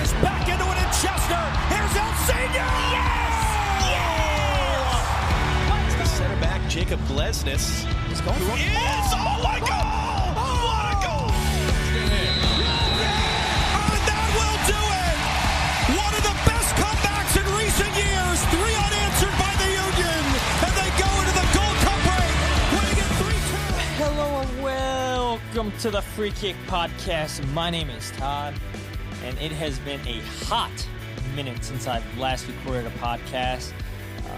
is back into it in Chester. Here's El Senior. Yes! Yes! The center back, Jacob Glesnes, is going for it. Oh my God! What a goal! And that will do it! One of the best comebacks in recent years. 3 unanswered by the Union. And they go into the Gold Cup break, winning it 3-2. Hello and welcome to the Free Kick Podcast. My name is Todd, and it has been a hot minute since I've last recorded a podcast.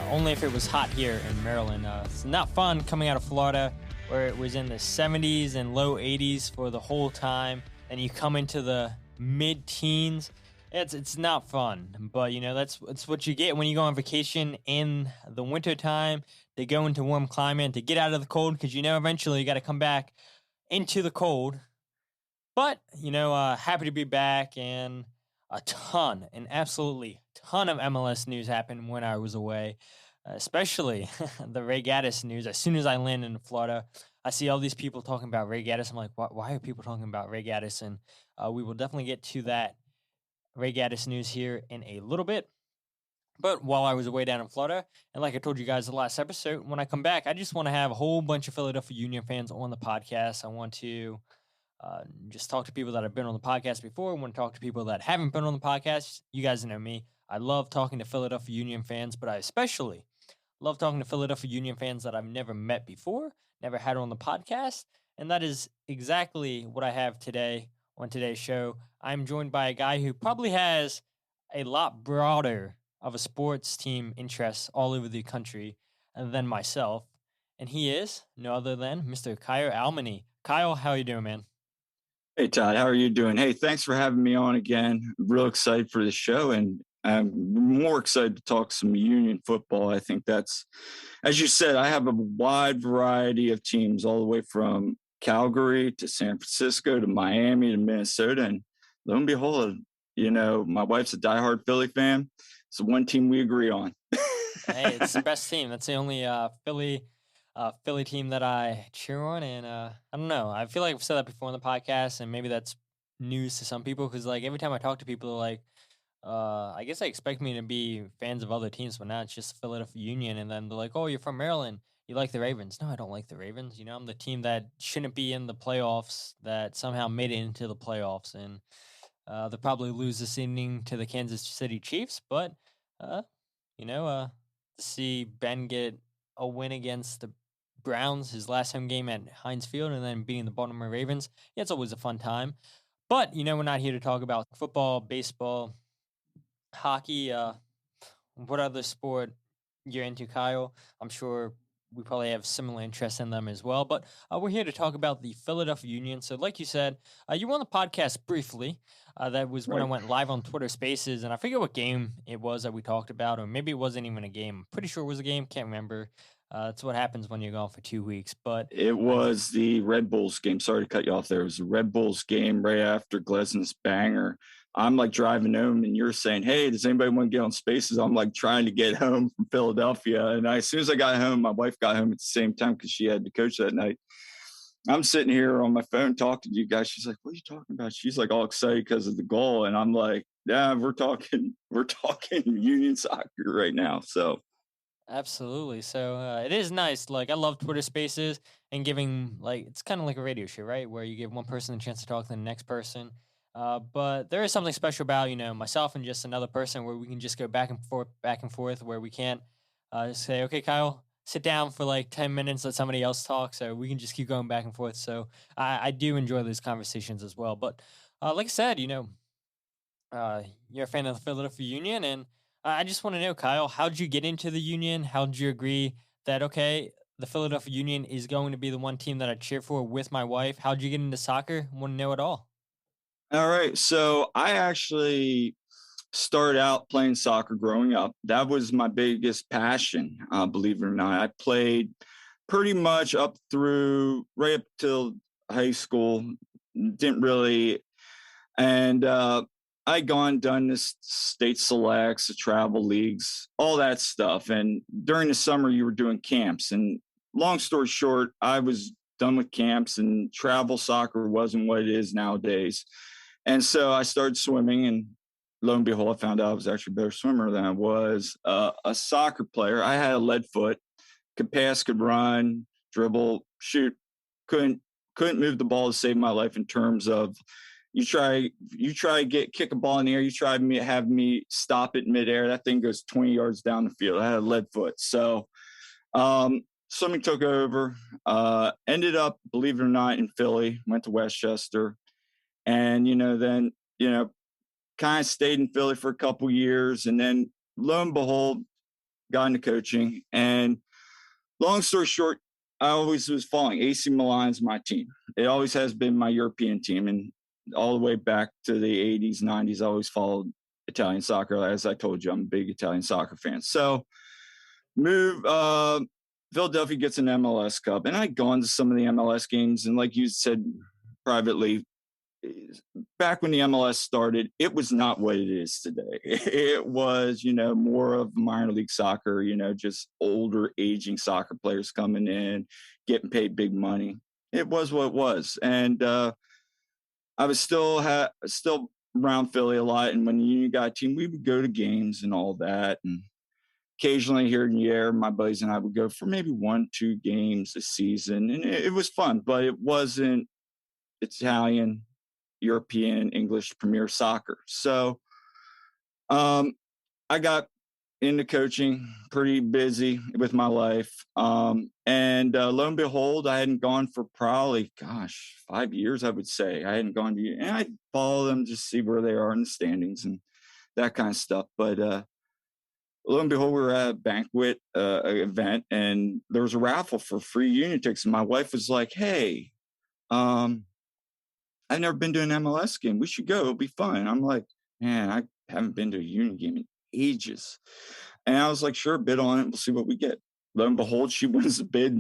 Only if it was hot here in Maryland. It's not fun coming out of Florida, where it was in the 70s and low 80s for the whole time, and you come into the mid-teens. It's not fun, but you know that's what you get when you go on vacation in the winter time. To go into warm climate, to get out of the cold, because you know eventually you got to come back into the cold. But you know, happy to be back, and an absolutely ton of MLS news happened when I was away, especially the Ray Gaddis news. As soon as I land in Florida, I see all these people talking about Ray Gaddis. I'm like, why are people talking about Ray Gaddis? And we will definitely get to that Ray Gaddis news here in a little bit. But while I was away down in Florida, and like I told you guys the last episode, when I come back, I just want to have a whole bunch of Philadelphia Union fans on the podcast. I want to just talk to people that have been on the podcast before. I want to talk to people that haven't been on the podcast. You guys know me. I love talking to Philadelphia Union fans, but I especially love talking to Philadelphia Union fans that I've never met before, never had on the podcast. And that is exactly what I have today on today's show. I'm joined by a guy who probably has a lot broader of a sports team interest all over the country than myself. And he is no other than Mr. Kyle Almoney. Kyle, how are you doing, man? Hey, Todd, how are you doing? Hey, thanks for having me on again. Real excited for the show, and I'm more excited to talk some Union football. I think that's, as you said, I have a wide variety of teams all the way from Calgary to San Francisco to Miami to Minnesota. And lo and behold, you know, my wife's a diehard Philly fan. It's the one team we agree on. Hey, it's the best team. That's the only Philly team that I cheer on. And I don't know. I feel like I've said that before on the podcast, and maybe that's news to some people because, like, every time I talk to people, they're like, I guess they expect me to be fans of other teams, but now it's just Philadelphia Union. And then they're like, oh, you're from Maryland. You like the Ravens. No, I don't like the Ravens. You know, I'm the team that shouldn't be in the playoffs that somehow made it into the playoffs. And they'll probably lose this inning to the Kansas City Chiefs. But, you know, to see Ben get a win against the Browns, his last home game at Heinz Field, and then beating the Baltimore Ravens, yeah, it's always a fun time. But, you know, we're not here to talk about football, baseball, hockey, what other sport you're into, Kyle. I'm sure we probably have similar interests in them as well. But we're here to talk about the Philadelphia Union. So like you said, you were on the podcast briefly. That was when I went live on Twitter Spaces, and I forget what game it was that we talked about, or maybe it wasn't even a game. I'm pretty sure it was a game. Can't remember. That's what happens when you're gone for 2 weeks. But it was the Red Bulls game. Sorry to cut you off there. It was the Red Bulls game right after Glesnes' banger. I'm like driving home, and you're saying, hey, does anybody want to get on Spaces? I'm like trying to get home from Philadelphia. And as soon as I got home, my wife got home at the same time because she had to coach that night. I'm sitting here on my phone talking to you guys. She's like, what are you talking about? She's like all excited because of the goal. And I'm like, yeah, we're talking Union soccer right now. So absolutely. So it is nice. Like, I love Twitter Spaces and giving, like, it's kind of like a radio show, right? Where you give one person a chance to talk to the next person. But there is something special about, you know, myself and just another person where we can just go back and forth, where we can't say, okay, Kyle, sit down for like 10 minutes, let somebody else talk. So we can just keep going back and forth. So I do enjoy those conversations as well. But like I said, you know, you're a fan of the Philadelphia Union. And I just want to know, Kyle, how'd you get into the Union? How'd you agree that, okay, the Philadelphia Union is going to be the one team that I cheer for with my wife? How'd you get into soccer? I want to know it all. All right. So I actually started out playing soccer growing up. That was my biggest passion, believe it or not. I played pretty much right up till high school. Didn't really. And I'd done this state selects, the travel leagues, all that stuff. And during the summer, you were doing camps. And long story short, I was done with camps, and travel soccer wasn't what it is nowadays. And so I started swimming, and lo and behold, I found out I was actually a better swimmer than I was a soccer player. I had a lead foot, could pass, could run, dribble, shoot, couldn't move the ball to save my life in terms of you try to kick a ball in the air, you try to have me stop it midair, that thing goes 20 yards down the field. I had a lead foot. So swimming took over, ended up, believe it or not, in Philly, went to Westchester. And, then, kind of stayed in Philly for a couple years. And then lo and behold, got into coaching. And long story short, I always was following AC Milan's my team. It always has been my European team. And all the way back to the 80s, 90s, I always followed Italian soccer. As I told you, I'm a big Italian soccer fan. So Philadelphia gets an MLS Cup. And I'd gone to some of the MLS games. And like you said privately, back when the MLS started, it was not what it is today. It was, more of minor league soccer, just older, aging soccer players coming in, getting paid big money. It was what it was. And I was still around Philly a lot. And when the Union got a team, we would go to games and all that. And occasionally here and there, my buddies and I would go for maybe 1-2 games a season. And it was fun, but it wasn't Italian, European, English Premier Soccer. So I got into coaching, pretty busy with my life. And lo and behold, I hadn't gone for probably, 5 years, I would say. I hadn't gone to, and I follow them just see where they are in the standings and that kind of stuff. But lo and behold, we were at a banquet event, and there was a raffle for free Union tickets. And my wife was like, "Hey, I've never been to an MLS game. We should go. It'll be fun." I'm like, "Man, I haven't been to a Union game in ages." And I was like, "Sure, bid on it. We'll see what we get." Lo and behold, she wins the bid.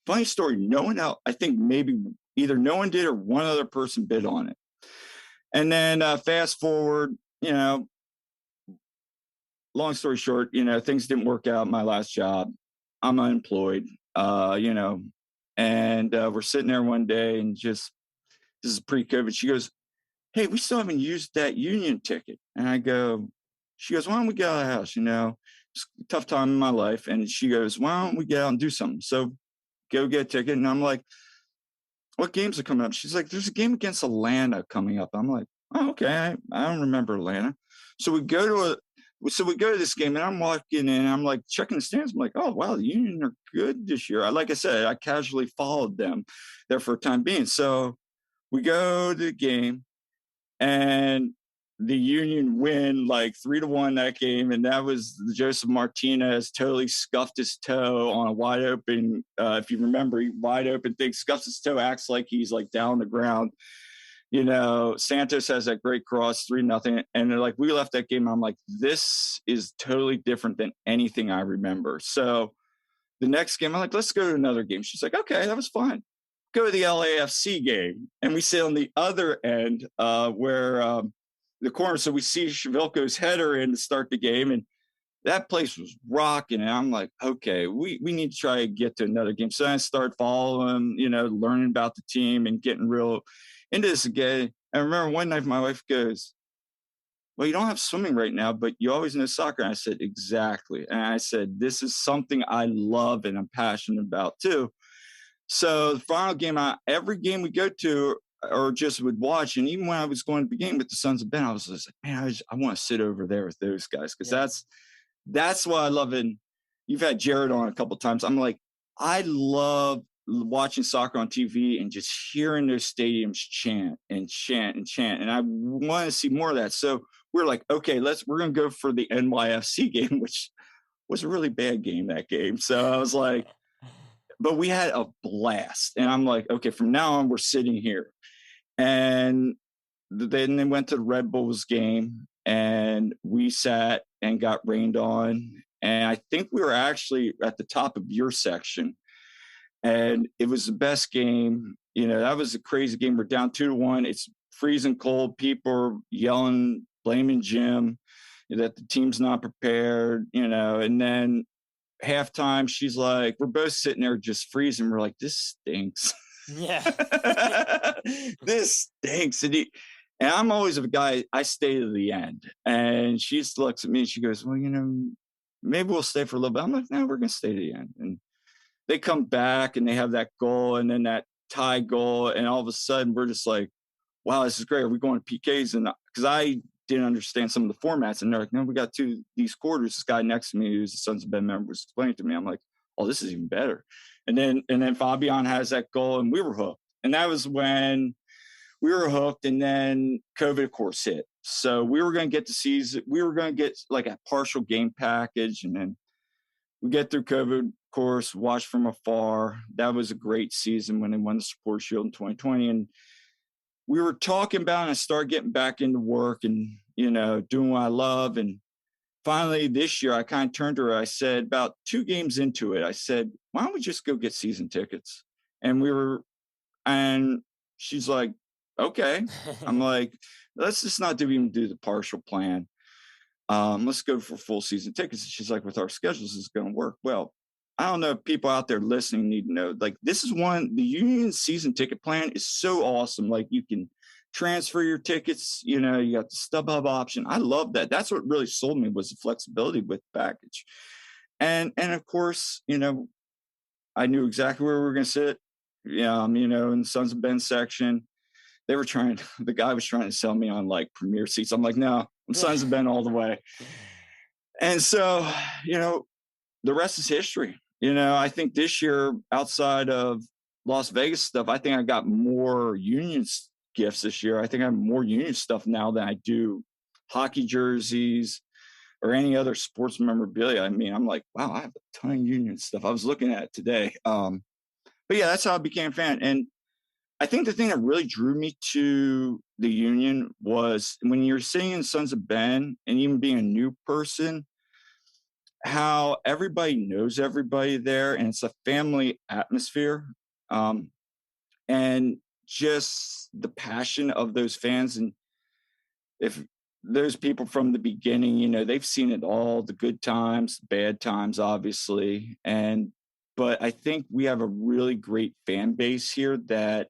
Funny story, no one out, I think maybe either no one did or one other person bid on it. And then fast forward, long story short, things didn't work out in my last job. I'm unemployed, and we're sitting there one day and just, this is pre-COVID. She goes, "Hey, we still haven't used that Union ticket." And she goes, "Why don't we get out of the house? It's a tough time in my life." And she goes, "Why don't we get out and do something?" So go get a ticket. And I'm like, "What games are coming up?" She's like, "There's a game against Atlanta coming up." I'm like, "Oh, okay. I don't remember Atlanta." So we go to this game, and I'm walking in, and I'm like checking the stands. I'm like, "Oh, wow, the Union are good this year." Like I said, I casually followed them there for a time being. So we go to the game, and the Union win like 3-1 that game. And that was Joseph Martinez totally scuffed his toe on a wide open, if you remember, wide open thing, scuffs his toe, acts like he's like down on the ground. Santos has that great cross, 3-0. And they're like, we left that game. I'm like, this is totally different than anything I remember. So the next game, I'm like, let's go to another game. She's like, okay, that was fun. Go to the LAFC game. And we sit on the other end where the corner. So we see Shavilko's header in to start the game. And that place was rocking. And I'm like, okay, we need to try to get to another game. So I start following, learning about the team and getting real into this again. I remember one night my wife goes, well, you don't have swimming right now, but you always know soccer. And I said, exactly. And I said, this is something I love and I'm passionate about too. So the final game, every game we go to or just would watch, and even when I was going to the game with the Sons of Ben, I was just like, man, I want to sit over there with those guys because that's what I love. And you've had Jared on a couple of times. I'm like, I love watching soccer on TV and just hearing those stadiums chant and chant and chant. And I want to see more of that. So we're like, okay, we're going to go for the NYCFC game, which was a really bad game, that game. So I was like, but we had a blast. And I'm like, okay, from now on, we're sitting here. And then they went to the Red Bulls game and we sat and got rained on. And I think we were actually at the top of your section. And it was the best game. That was a crazy game. We're down 2-1. It's freezing cold. People are yelling, blaming Jim that the team's not prepared, and then halftime, she's like, we're both sitting there just freezing. We're like, this stinks. Yeah. This stinks. And And I'm always a guy, I stay to the end. And she just looks at me and she goes, well, maybe we'll stay for a little bit. I'm like, no, we're going to stay to the end. And they come back and they have that goal and then that tie goal. And all of a sudden we're just like, wow, this is great. Are we going to PKs? And because I didn't understand some of the formats. And they're like, no, we got these quarters. This guy next to me who's the Sons of Ben member was explaining to me. I'm like, oh, this is even better. And then Fabian has that goal and we were hooked. And that was when we were hooked, and then COVID, of course, hit. So we were going to get the season. We were going to get like a partial game package, and then we get through COVID, of course, watch from afar. That was a great season when they won the Supporters Shield in 2020. And we were talking about, and I started getting back into work and, doing what I love. And finally this year, I kind of turned to her. I said, about 2 games into it, I said, why don't we just go get season tickets? And she's like, okay. I'm like, let's just not even do the partial plan. Let's go for full season tickets. She's like, with our schedules, it's going to work. Well, I don't know if people out there listening need to know, like, this is the Union season ticket plan is so awesome. Like, you can transfer your tickets, you got the StubHub option. I love that. That's what really sold me, was the flexibility with the package. And of course, I knew exactly where we were going to sit. In the Sons of Ben section. The guy was trying to sell me on like premier seats. I'm like, no, I'm Sons of Ben all the way. And so, the rest is history. I think this year, outside of Las Vegas stuff, I think I got more Union gifts this year. I think I have more Union stuff now than I do hockey jerseys or any other sports memorabilia. I mean, I'm like, wow, I have a ton of Union stuff. I was looking at it today. But yeah, that's how I became a fan. And I think the thing that really drew me to the Union was when you're sitting Sons of Ben and even being a new person, how everybody knows everybody there, and it's a family atmosphere. And just the passion of those fans. And if those people from the beginning, they've seen it all, the good times, bad times, obviously. But I think we have a really great fan base here that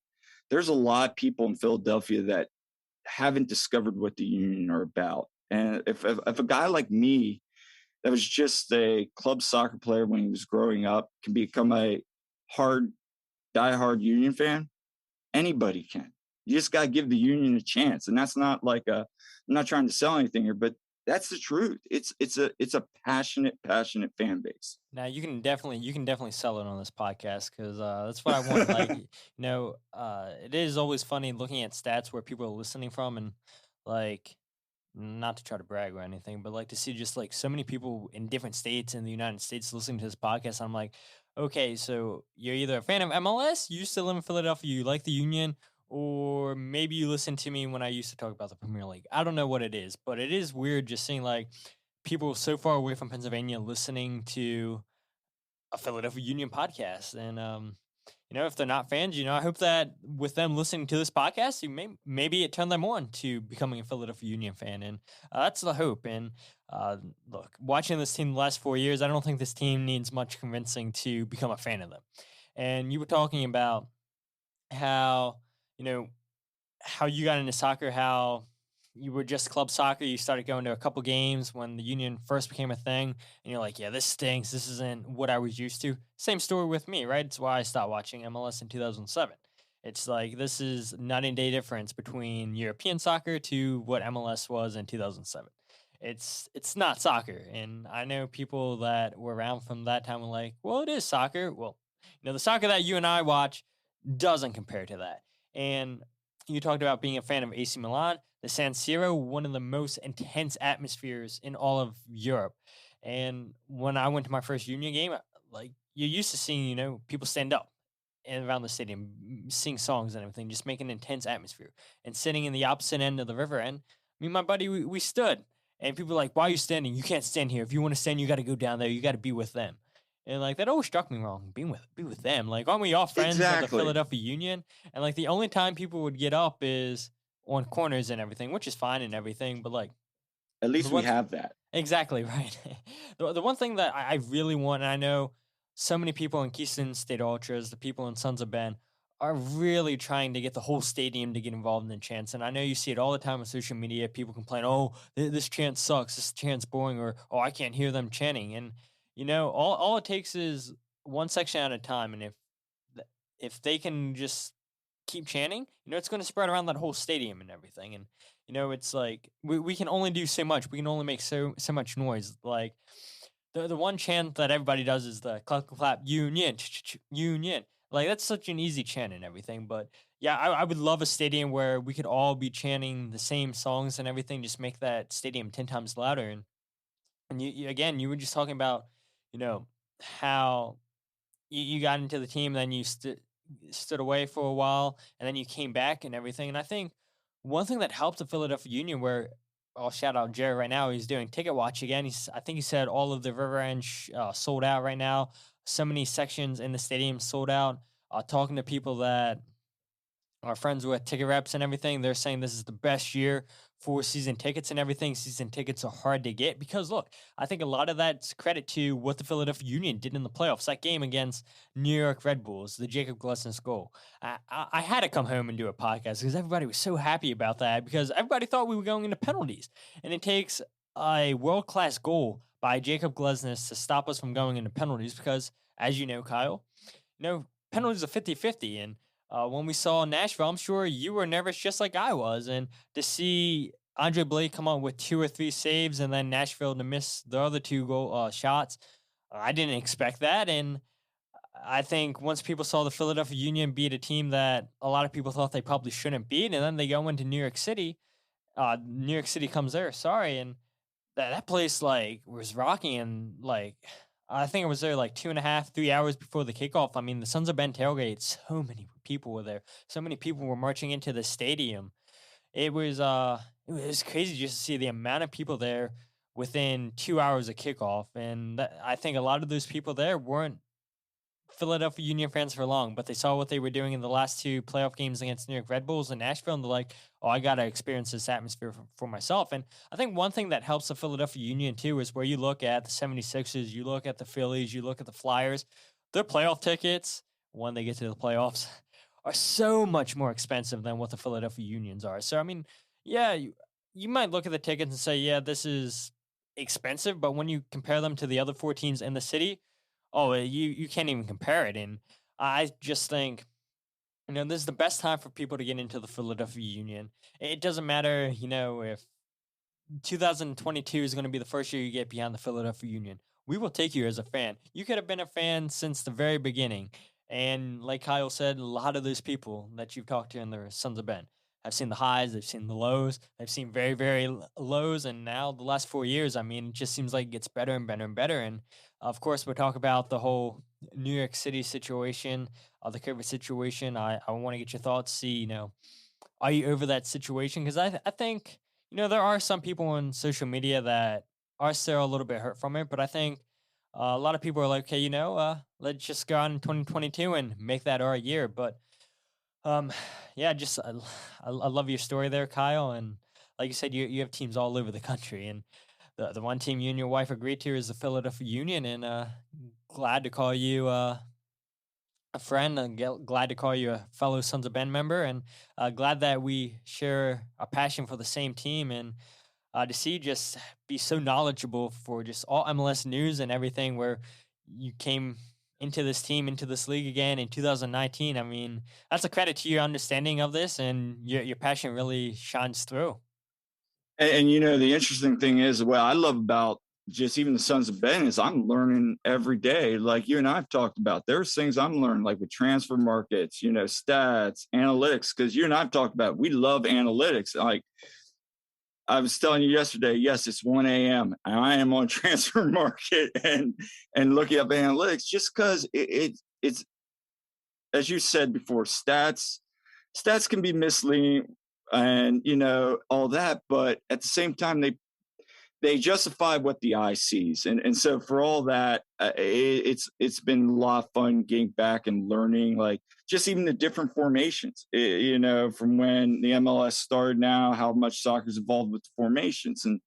there's a lot of people in Philadelphia that haven't discovered what the Union are about. And if a guy like me that was just a club soccer player when he was growing up can become a diehard Union fan, anybody can. You just got to give the Union a chance. And that's not like I'm not trying to sell anything here, but that's the truth. It's a passionate fan base. Now you can definitely sell it on this podcast, because that's what I want. Like, it is always funny looking at stats where people are listening from, and like, not to try to brag or anything, but like to see just like so many people in different states in the United States listening to this podcast. I'm like, okay, so you're either a fan of MLS, you still live in Philadelphia, you like the Union, or maybe you listen to me when I used to talk about the Premier League. I don't know what it is, but it is weird just seeing like people so far away from Pennsylvania listening to a Philadelphia Union podcast. And if they're not fans, I hope that with them listening to this podcast, maybe it turned them on to becoming a Philadelphia Union fan. And that's the hope. And look, watching this team the last 4 years, I don't think this team needs much convincing to become a fan of them. And you were talking about how you got into soccer, how you were just club soccer. You started going to a couple games when the Union first became a thing, and you're like, yeah, this stinks. This isn't what I was used to. Same story with me, right? It's why I stopped watching MLS in 2007. It's like, this is night and day difference between European soccer to what MLS was in 2007. It's not soccer. And I know people that were around from that time were like, well, it is soccer. Well, the soccer that you and I watch doesn't compare to that. And you talked about being a fan of AC Milan, the San Siro, one of the most intense atmospheres in all of Europe. And when I went to my first Union game, like, you're used to seeing, people stand up and around the stadium, sing songs and everything, just make an intense atmosphere. And sitting in the opposite end of the river end, me and my buddy, we stood. And people were like, why are you standing? You can't stand here. If you want to stand, you got to go down there. You got to be with them. And like, that always struck me wrong. Be with them. Like, aren't we all friends of the Philadelphia Union? And like, the only time people would get up is on corners and everything, which is fine and everything. But like, at least we have that. Exactly right. The one thing that I really want, and I know so many people in Keystone State Ultras, the people in Sons of Ben, are really trying to get the whole stadium to get involved in the chants. And I know you see it all the time on social media. People complain, "Oh, this chant sucks. This chant's boring," or "Oh, I can't hear them chanting." And all it takes is one section at a time. And if they can just keep chanting, it's going to spread around that whole stadium and everything. And it's like we can only do so much. We can only make so much noise. Like the one chant that everybody does is the clap clap clap union union. Like that's such an easy chant and everything. But yeah, I would love a stadium where we could all be chanting the same songs and everything. Just make that stadium 10 times louder. And you were just talking about how you got into the team, then you stood away for a while, and then you came back and everything. And I think one thing that helped the Philadelphia Union, where I'll shout out Jerry right now, he's doing Ticket Watch again. I think he said all of the River End sold out right now. So many sections in the stadium sold out. Talking to people that are friends with ticket reps and everything, they're saying this is the best year for season tickets and everything. Season tickets are hard to get because, look, I think a lot of that's credit to what the Philadelphia Union did in the playoffs. That game against New York Red Bulls, the Jacob Glesnes goal. I had to come home and do a podcast because everybody was so happy about that because everybody thought we were going into penalties. And it takes a world-class goal by Jacob Glesnes to stop us from going into penalties because, as you know, Kyle, penalties are 50-50. And when we saw Nashville, I'm sure you were nervous just like I was. And to see Andre Blake come on with 2 or 3 saves and then Nashville to miss the other 2 goal shots, I didn't expect that. And I think once people saw the Philadelphia Union beat a team that a lot of people thought they probably shouldn't beat, and then they go into New York City, comes there, and that place was rocking. And I think I was there 2.5, 3 hours before the kickoff. I mean, the Sons of Ben tailgate, so many people were there. So many people were marching into the stadium. It was crazy just to see the amount of people there within 2 hours of kickoff. And I think a lot of those people there weren't Philadelphia Union fans for long, but they saw what they were doing in the last 2 playoff games against New York Red Bulls and Nashville, and they're like, "Oh, I got to experience this atmosphere for myself." And I think one thing that helps the Philadelphia Union too is where you look at the 76ers, you look at the Phillies, you look at the Flyers, their playoff tickets, when they get to the playoffs, are so much more expensive than what the Philadelphia Unions are. So, I mean, yeah, you might look at the tickets and say, yeah, this is expensive, but when you compare them to the other 4 teams in the city, you can't even compare it. And I just think, this is the best time for people to get into the Philadelphia Union. It doesn't matter, if 2022 is going to be the first year you get behind the Philadelphia Union. We will take you as a fan. You could have been a fan since the very beginning. And like Kyle said, a lot of those people that you've talked to in the Sons of Ben have seen the highs, they've seen the lows, they've seen very, very lows, and now the last 4 years, I mean, it just seems like it gets better and better and better. And of course, we'll talk about the whole New York City situation, the COVID situation. I want to get your thoughts, see, are you over that situation? Because I think, there are some people on social media that are still a little bit hurt from it, but I think a lot of people are like, okay, let's just go on in 2022 and make that our year. But yeah, just I love your story there, Kyle. And like you said, you have teams all over the country, and the one team you and your wife agreed to is the Philadelphia Union. And glad to call you a friend, and glad to call you a fellow Sons of Ben member, and glad that we share a passion for the same team. And to see you just be so knowledgeable for just all MLS news and everything, where you came into this team, into this league again in 2019. I mean, that's a credit to your understanding of this, and your passion really shines through. And the interesting thing is, what I love about just even the Sons of Ben is I'm learning every day. Like you and I have talked about, there's things I'm learning, like with transfer markets, stats, analytics, because you and I have talked about, we love analytics. Like I was telling you yesterday, yes, it's 1 a.m. and I am on transfer market and looking up analytics, just because it's, as you said before, stats can be misleading and, all that. But at the same time, they justify what the eye sees. And so for all that, it's been a lot of fun getting back and learning, like just even the different formations, from when the MLS started now, how much soccer's involved with the formations. And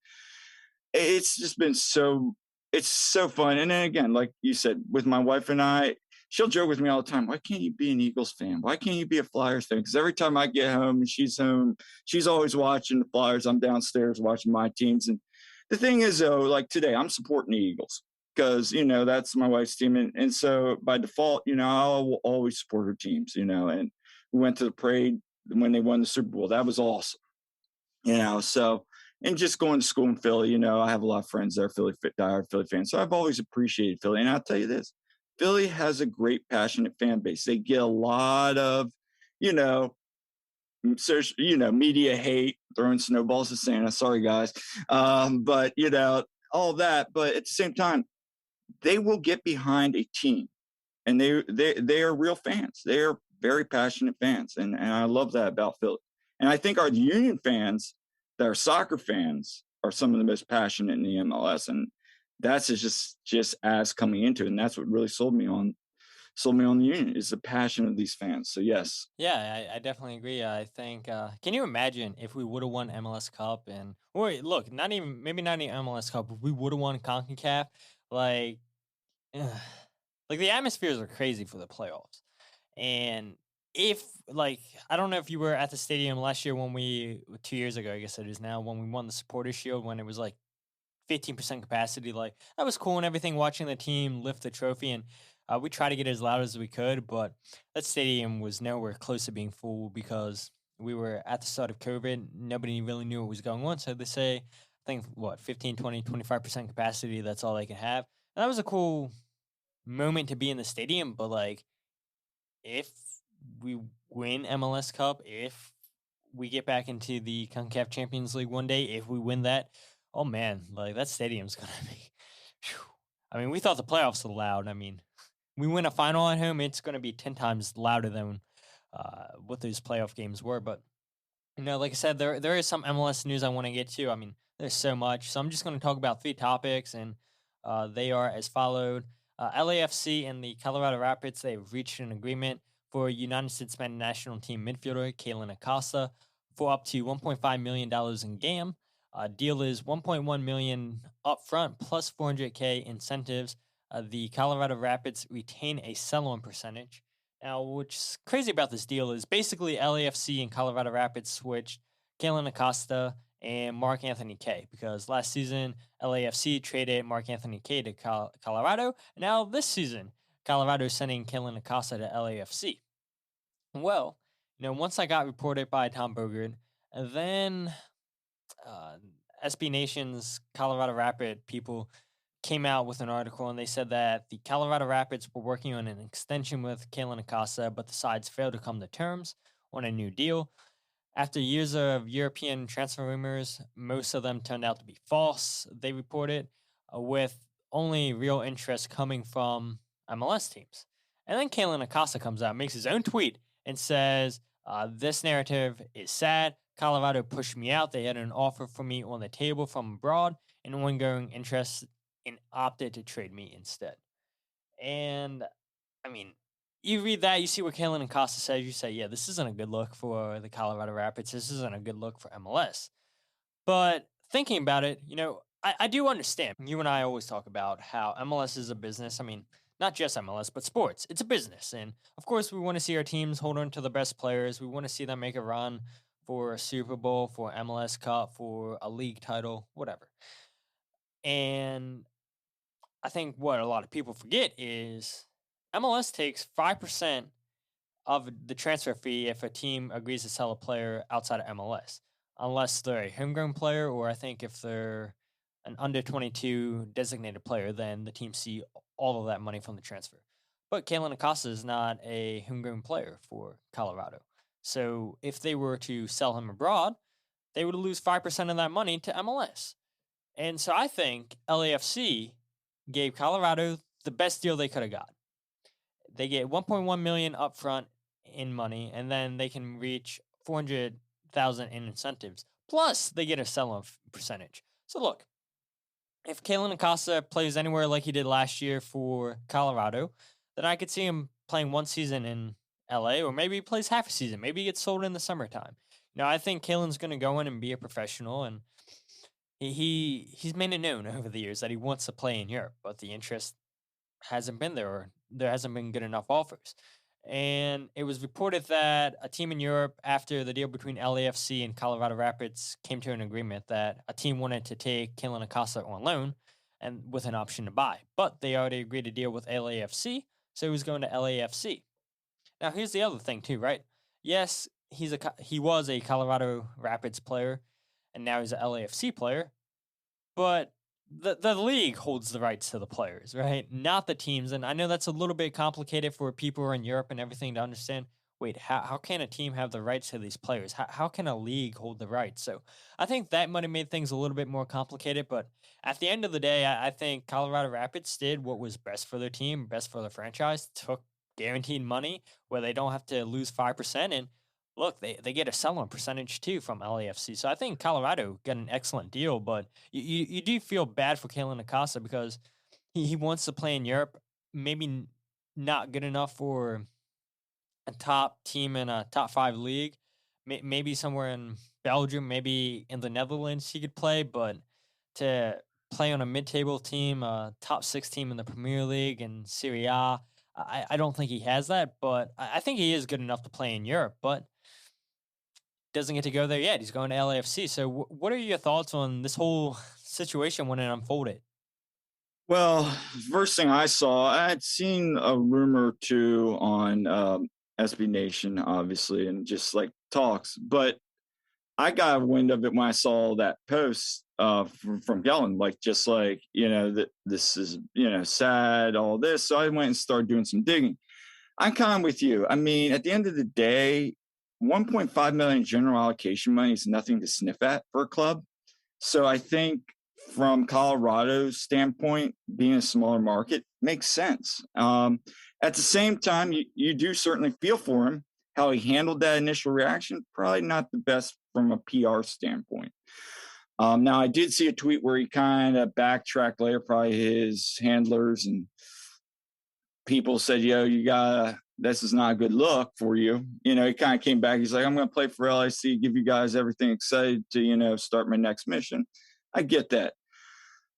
it's just been it's so fun. And then again, like you said, with my wife and I, she'll joke with me all the time. Why can't you be an Eagles fan? Why can't you be a Flyers fan? Because every time I get home and she's home, she's always watching the Flyers. I'm downstairs watching my teams. And the thing is, though, like today, I'm supporting the Eagles because, that's my wife's team. And so by default, I'll always support her teams, and we went to the parade when they won the Super Bowl. That was awesome, so. And just going to school in Philly, I have a lot of friends that are diehard Philly fans. So I've always appreciated Philly. And I'll tell you this, Philly has a great, passionate fan base. They get a lot of, media hate, throwing snowballs at Santa. Sorry, guys. But, all that. But at the same time, they will get behind a team. And they are real fans. They are very passionate fans. And I love that about Philly. And I think our Union fans, that are soccer fans, are some of the most passionate in the MLS, and that's just as coming into it, and that's what really sold me on the Union is the passion of these fans. So yes, Yeah, I definitely agree. I think. Can you imagine if we would have won MLS Cup or look, maybe not even MLS Cup, if we would have won CONCACAF, like, like the atmospheres are crazy for the playoffs, and if I don't know if you were at the stadium last year 2 years ago, I guess it is now, when we won the Supporters Shield, when it was like 15% capacity, like that was cool and everything, watching the team lift the trophy, and we tried to get as loud as we could, but that stadium was nowhere close to being full because we were at the start of COVID. Nobody really knew what was going on, so they say, I think 15, 20, 25% capacity, that's all they can have. And that was a cool moment to be in the stadium, but if we win MLS Cup, if we get back into the CONCACAF Champions League one day, if we win that, oh man, that stadium's gonna be. Whew. I mean, we thought the playoffs were loud. I mean, we win a final at home, it's gonna be 10 times louder than what those playoff games were. But like I said, there is some MLS news I want to get to. I mean, there's so much, so I'm just going to talk about 3 topics, and they are as followed. LAFC and the Colorado Rapids, they've reached an agreement for United Cincinnati national team midfielder Kellyn Acosta for up to $1.5 million in GAM. Deal is $1.1 million upfront plus $400K incentives. The Colorado Rapids retain a sell-on percentage. Now, what's crazy about this deal is basically LAFC and Colorado Rapids switched Kellyn Acosta and Mark Anthony Kaye, because last season LAFC traded Mark Anthony Kaye to Colorado, and now this season Colorado is sending Kellyn Acosta to LAFC. Well, once I got reported by Tom Bogert, and then SB Nation's Colorado Rapid people came out with an article, and they said that the Colorado Rapids were working on an extension with Kellyn Acosta, but the sides failed to come to terms on a new deal. After years of European transfer rumors, most of them turned out to be false, they reported, with only real interest coming from MLS teams. And then Kellyn Acosta comes out, makes his own tweet, and says, this narrative is sad. Colorado pushed me out. They had an offer for me on the table from abroad and ongoing interest, and opted to trade me instead. And, I mean, you read that, you see what Kellyn Acosta says, you say, yeah, this isn't a good look for the Colorado Rapids. This isn't a good look for MLS. But thinking about it, I do understand. You and I always talk about how MLS is a business. I mean, not just MLS, but sports. It's a business. And, of course, we want to see our teams hold on to the best players. We want to see them make a run for a Super Bowl, for MLS Cup, for a league title, whatever. And I think what a lot of people forget is MLS takes 5% of the transfer fee if a team agrees to sell a player outside of MLS, unless they're a homegrown player, or I think if they're an under 22 designated player, then the team see all of that money from the transfer. But Kellyn Acosta is not a homegrown player for Colorado. So if they were to sell him abroad, they would lose 5% of that money to MLS. And so I think LAFC gave Colorado the best deal they could have got. They get $1.1 million upfront in money, and then they can reach $400,000 in incentives. Plus, they get a sell-off percentage. So look, if Kellyn Acosta plays anywhere like he did last year for Colorado, then I could see him playing one season in LA, or maybe he plays half a season. Maybe he gets sold in the summertime. I think Kellyn's going to go in and be a professional, and he's made it known over the years that he wants to play in Europe, but the interest hasn't been there, or there hasn't been good enough offers. And it was reported that a team in Europe, after the deal between LAFC and Colorado Rapids, came to an agreement that a team wanted to take Kellyn Acosta on loan and with an option to buy. But they already agreed to deal with LAFC, so he was going to LAFC. Now, here's the other thing too, right? Yes, he was a Colorado Rapids player, and now he's an LAFC player, but the league holds the rights to the players, right? Not the teams. And I know that's a little bit complicated for people who are in Europe and everything to understand. Wait, how can a team have the rights to these players? How can a league hold the rights? So I think that might have made things a little bit more complicated. But at the end of the day, I think Colorado Rapids did what was best for their team, best for their franchise, took guaranteed money where they don't have to lose 5%. And look, they get a sell-on percentage too from LAFC. So I think Colorado got an excellent deal, but you do feel bad for Kellyn Acosta because he wants to play in Europe, maybe not good enough for a top team in a top 5 league, maybe somewhere in Belgium, maybe in the Netherlands he could play, but to play on a mid-table team, a top 6 team in the Premier League and Serie A, I don't think he has that, but I think he is good enough to play in Europe, but doesn't get to go there yet. He's going to LAFC. So what are your thoughts on this whole situation when it unfolded? Well, first thing I saw, I had seen a rumor or two on SB Nation, obviously, and just like talks, but I got wind of it when I saw that post from Kellyn, like just like, that this is, sad, all this. So I went and started doing some digging. I'm kind of with you. I mean, at the end of the day, 1.5 million general allocation money is nothing to sniff at for a club. So I think from Colorado's standpoint, being a smaller market makes sense. At the same time, you do certainly feel for him. How he handled that initial reaction, probably not the best from a PR standpoint. Now, I did see a tweet where he kind of backtracked later, probably his handlers and people said, this is not a good look for you. He kind of came back. He's like, I'm going to play for LAC, give you guys everything excited to, start my next mission. I get that.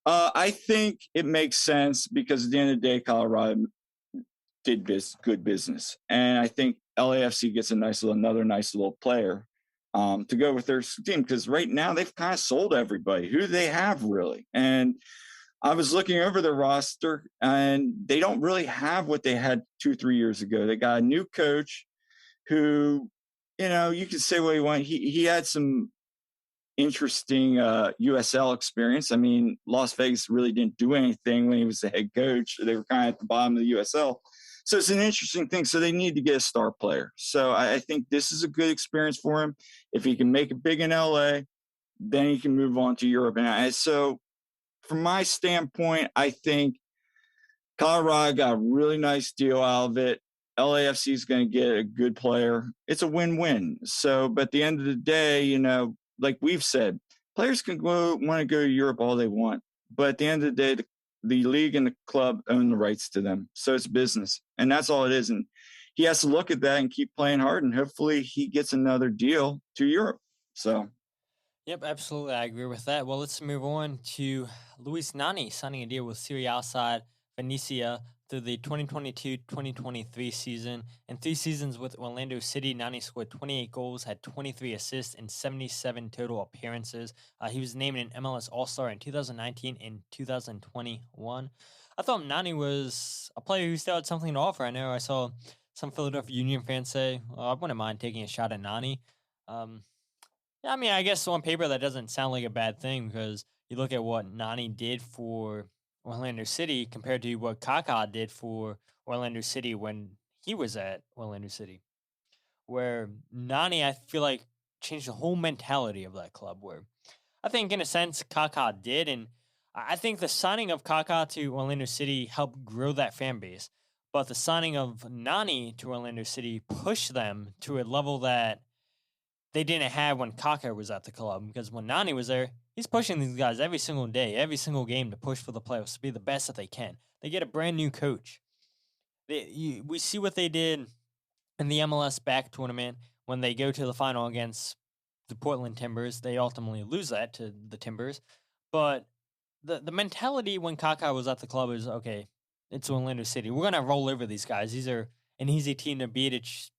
I think it makes sense because at the end of the day, Colorado did good business. And I think LAFC gets another nice little player to go with their team because right now they've kind of sold everybody. Who do they have really? And I was looking over their roster, and they don't really have what they had 2-3 years ago. They got a new coach who, you can say what you want. He had some interesting USL experience. I mean, Las Vegas really didn't do anything when he was the head coach. They were kind of at the bottom of the USL. So it's an interesting thing. So they need to get a star player. So I think this is a good experience for him. If he can make it big in LA, then he can move on to Europe. And so from my standpoint, I think Colorado got a really nice deal out of it. LAFC is going to get a good player. It's a win-win. So, but at the end of the day, like we've said, players can want to go to Europe all they want. But at the end of the day, the league and the club own the rights to them. So it's business. And that's all it is. And he has to look at that and keep playing hard. And hopefully he gets another deal to Europe. So. Yep, absolutely. I agree with that. Well, let's move on to Luis Nani signing a deal with Serie A side Venezia through the 2022-2023 season. In 3 seasons with Orlando City, Nani scored 28 goals, had 23 assists, and 77 total appearances. He was named an MLS All-Star in 2019 and 2021. I thought Nani was a player who still had something to offer. I know I saw some Philadelphia Union fans say, I wouldn't mind taking a shot at Nani. I mean, I guess on paper that doesn't sound like a bad thing because you look at what Nani did for Orlando City compared to what Kaká did for Orlando City when he was at Orlando City, where Nani, I feel like, changed the whole mentality of that club, where I think in a sense Kaká did, and I think the signing of Kaká to Orlando City helped grow that fan base, but the signing of Nani to Orlando City pushed them to a level that they didn't have when Kaká was at the club, because when Nani was there, he's pushing these guys every single day, every single game to push for the playoffs, to be the best that they can. They get a brand new coach. We see what they did in the MLS back tournament when they go to the final against the Portland Timbers. They ultimately lose that to the Timbers. But the mentality when Kaká was at the club is, okay, it's Orlando City. We're gonna roll over these guys. These are an easy team to beat. It's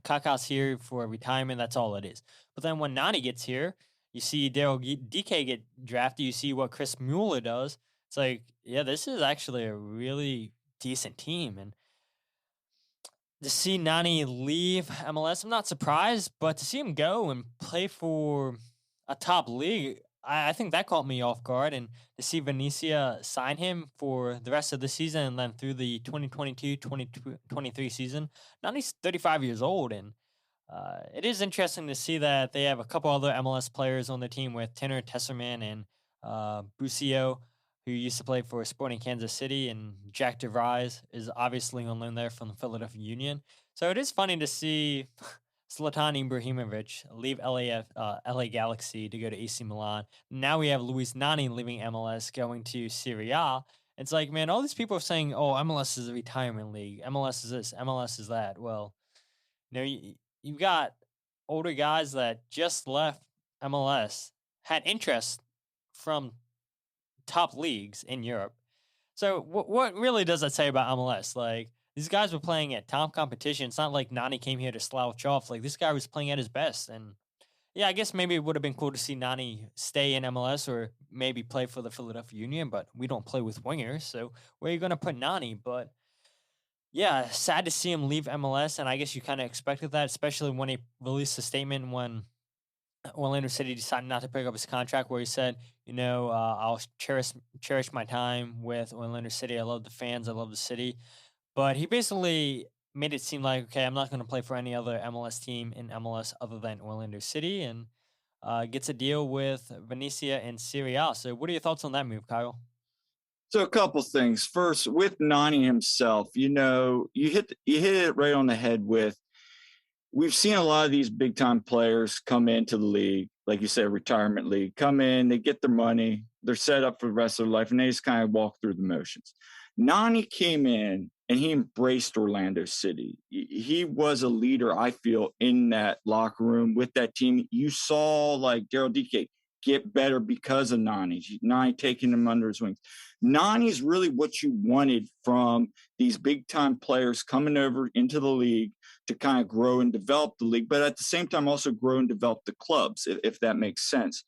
Kaka's here for retirement. That's all it is. But then when Nani gets here, you see Daryl DK get drafted. You see what Chris Mueller does. It's like, yeah, this is actually a really decent team. And to see Nani leave MLS, I'm not surprised. But to see him go and play for a top league, I think that caught me off guard. And to see Venezia sign him for the rest of the season and then through the 2022-2023 season, Nani's 35 years old. And it is interesting to see that they have a couple other MLS players on their team with Tanner Tesserman and Busio, who used to play for Sporting Kansas City, and Jack DeVries is obviously on loan there from the Philadelphia Union. So it is funny to see Zlatan Ibrahimovic leave LA Galaxy to go to AC Milan. Now we have Luis Nani leaving MLS, going to Serie A. It's like, man, all these people are saying, oh, MLS is a retirement league. MLS is this, MLS is that. Well, you've got older guys that just left MLS, had interest from top leagues in Europe. So what really does that say about MLS? Like, these guys were playing at top competition. It's not like Nani came here to slouch off. Like, this guy was playing at his best. And yeah, I guess maybe it would have been cool to see Nani stay in MLS or maybe play for the Philadelphia Union, but we don't play with wingers. So where are you going to put Nani? But yeah, sad to see him leave MLS. And I guess you kind of expected that, especially when he released a statement when Orlando City decided not to pick up his contract, where he said, I'll cherish my time with Orlando City. I love the fans. I love the city. But he basically made it seem like, okay, I'm not going to play for any other MLS team in MLS other than Orlando City, and gets a deal with Venezia and Serie A. So what are your thoughts on that move, Kyle? So a couple things. First, with Nani himself, you hit it right on the head with, we've seen a lot of these big time players come into the league, like you said, retirement league, come in, they get their money, they're set up for the rest of their life, and they just kind of walk through the motions. Nani came in and he embraced Orlando City. He was a leader, I feel, in that locker room with that team. You saw like Daryl DK get better because of Nani taking him under his wings. Nani's really what you wanted from these big time players coming over into the league to kind of grow and develop the league, but at the same time also grow and develop the clubs, if that makes sense.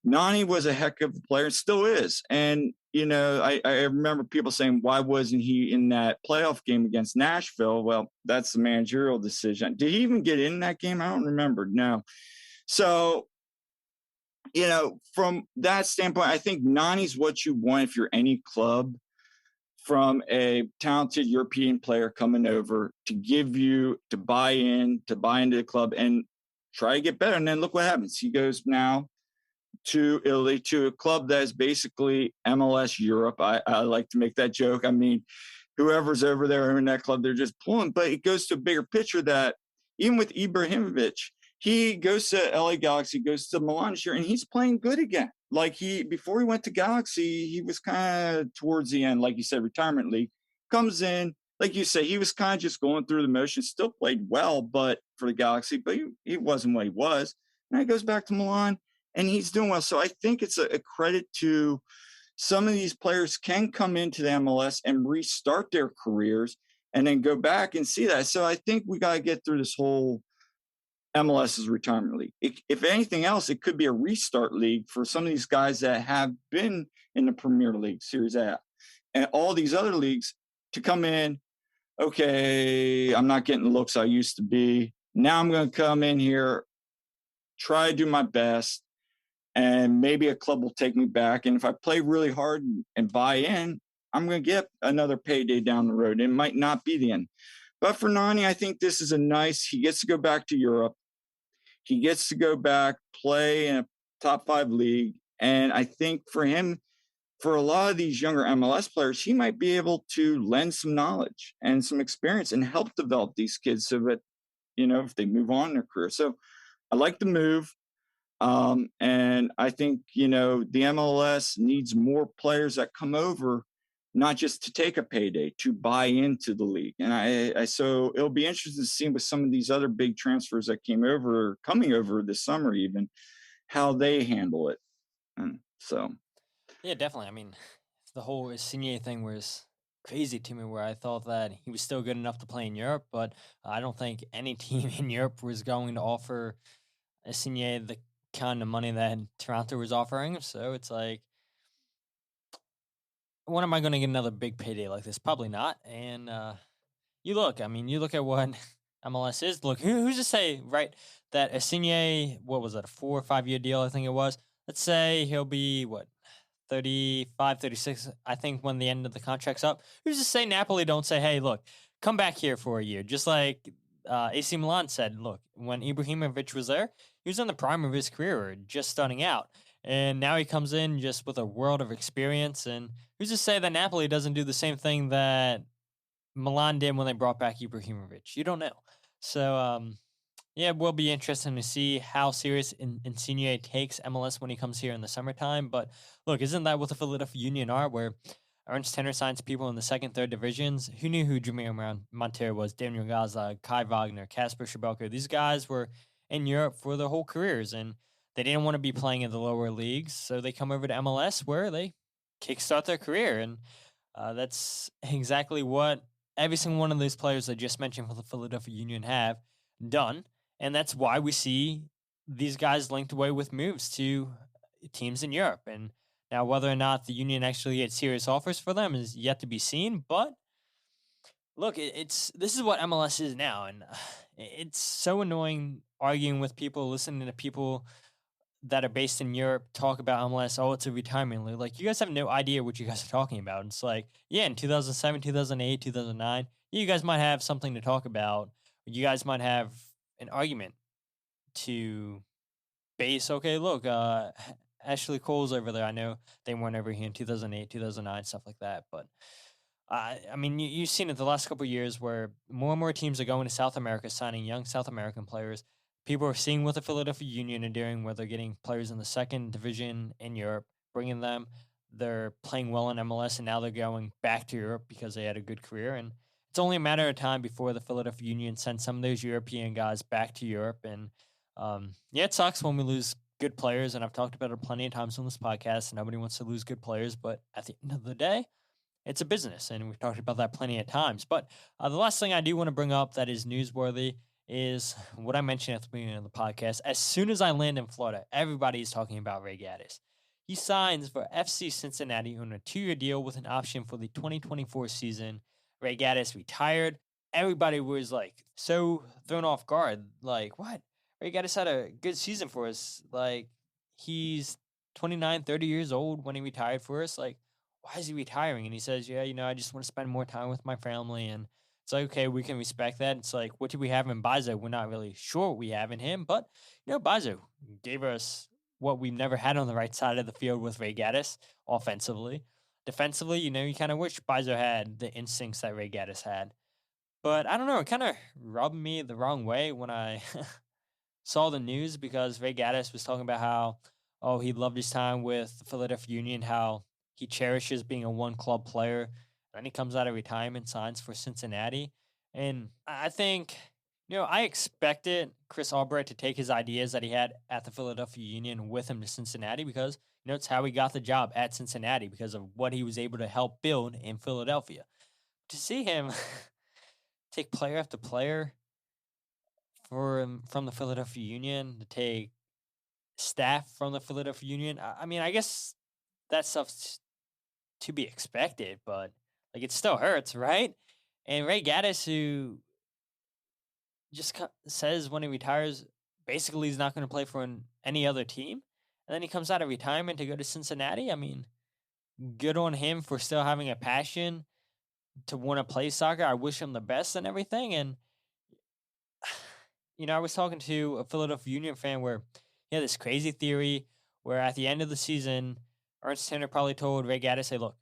Nani was a heck of a player, still is. And, I remember people saying, why wasn't he in that playoff game against Nashville? Well, that's the managerial decision. Did he even get in that game? I don't remember. No. So, from that standpoint, I think Nani's what you want if you're any club, from a talented European player coming over to buy into the club and try to get better. And then look what happens. He goes now to Italy, to a club that is basically MLS Europe. I like to make that joke. I mean, whoever's over there in that club, they're just pulling. But it goes to a bigger picture that even with Ibrahimovic, he goes to LA Galaxy, goes to Milan this year, and he's playing good again. Like before he went to Galaxy, he was kind of towards the end, like you said, retirement league. Comes in, like you say, he was kind of just going through the motions, still played well, but for the Galaxy, but he wasn't what he was. And he goes back to Milan, and he's doing well. So I think it's a credit to some of these players can come into the MLS and restart their careers and then go back and see that. So I think we got to get through this whole MLS's retirement league. If anything else, it could be a restart league for some of these guys that have been in the Premier League, Series A, and all these other leagues to come in. Okay, I'm not getting the looks I used to be. Now I'm going to come in here, try to do my best, and maybe a club will take me back. And if I play really hard and buy in, I'm going to get another payday down the road. It might not be the end. But for Nani, I think this is he gets to go back to Europe. He gets to go back, play in a top 5 league. And I think for him, for a lot of these younger MLS players, he might be able to lend some knowledge and some experience and help develop these kids so that, if they move on in their career. So I like the move. And I think, the MLS needs more players that come over, not just to take a payday, to buy into the league. And so it'll be interesting to see with some of these other big transfers that coming over this summer, even how they handle it. And so. Yeah, definitely. I mean, the whole Insigne thing was crazy to me where I thought that he was still good enough to play in Europe, but I don't think any team in Europe was going to offer Insigne the kind of money that Toronto was offering. So it's like, when am I going to get another big payday like this? Probably not. And you look at what MLS is. Look, who's to say, right, that Insigne, what was that, a 4 or 5 year deal, I think it was. Let's say he'll be, 35, 36, I think, when the end of the contract's up. Who's to say Napoli don't say, hey, look, come back here for a year? Just like AC Milan said, look, when Ibrahimovic was there, he was in the prime of his career, just starting out. And now he comes in just with a world of experience. And who's to say that Napoli doesn't do the same thing that Milan did when they brought back Ibrahimovic? You don't know. So, yeah, it will be interesting to see how serious Insigne takes MLS when he comes here in the summertime. But look, isn't that what the Philadelphia Union are, where Ernst Tenner signs people in the second, third divisions? Who knew who Jumir Montero was, Daniel Gaza, Kai Wagner, Kasper Schmeichel? These guys were in Europe for their whole careers, and they didn't want to be playing in the lower leagues, so they come over to MLS where they kickstart their career. And that's exactly what every single one of those players I just mentioned for the Philadelphia Union have done. And that's why we see these guys linked away with moves to teams in Europe. And now whether or not the Union actually gets serious offers for them is yet to be seen. But look, this is what MLS is now. And it's so annoying arguing with people, listening to people that are based in Europe talk about MLS. Oh, it's a retirement league. Like, you guys have no idea what you guys are talking about. It's like, yeah, in 2007, 2008, 2009, you guys might have something to talk about. You guys might have an argument to base. Okay, look, Ashley Cole's over there. I know they weren't over here in 2008, 2009, stuff like that. But I mean, you've seen it the last couple of years where more and more teams are going to South America, signing young South American players. People are seeing what the Philadelphia Union are doing, where they're getting players in the second division in Europe, bringing them. They're playing well in MLS, and now they're going back to Europe because they had a good career. And it's only a matter of time before the Philadelphia Union sends some of those European guys back to Europe. And yeah, it sucks when we lose good players, and I've talked about it plenty of times on this podcast. Nobody wants to lose good players, but at the end of the day, it's a business, and we've talked about that plenty of times. But the last thing I do want to bring up that is newsworthy is what I mentioned at the beginning of the podcast. As soon as I land in Florida, everybody's talking about Ray Gaddis. He signs for FC Cincinnati on a 2-year deal with an option for the 2024 season. Ray Gaddis retired. Everybody was like so thrown off guard. Like, what? Ray Gaddis had a good season for us. Like, he's 29, 30 years old when he retired for us. Like, why is he retiring? And he says, yeah, I just want to spend more time with my family. And it's like, okay, we can respect that. It's like, what do we have in Bizo? We're not really sure what we have in him. But, Bizo gave us what we've never had on the right side of the field with Ray Gaddis offensively. Defensively, you kind of wish Bizo had the instincts that Ray Gaddis had. But I don't know, it kind of rubbed me the wrong way when I saw the news, because Ray Gaddis was talking about how, he loved his time with the Philadelphia Union, how he cherishes being a one-club player. And he comes out of retirement, signs for Cincinnati. And I think, I expected Chris Albright to take his ideas that he had at the Philadelphia Union with him to Cincinnati, because, it's how he got the job at Cincinnati, because of what he was able to help build in Philadelphia. To see him take player after player from the Philadelphia Union, to take staff from the Philadelphia Union, I mean, I guess that stuff's to be expected, but it still hurts, right? And Ray Gaddis, who just says when he retires, basically he's not going to play for any other team, and then he comes out of retirement to go to Cincinnati. I mean, good on him for still having a passion to want to play soccer. I wish him the best and everything. And, I was talking to a Philadelphia Union fan where he had this crazy theory where at the end of the season, Ernst Tenner probably told Ray Gaddis, hey, look,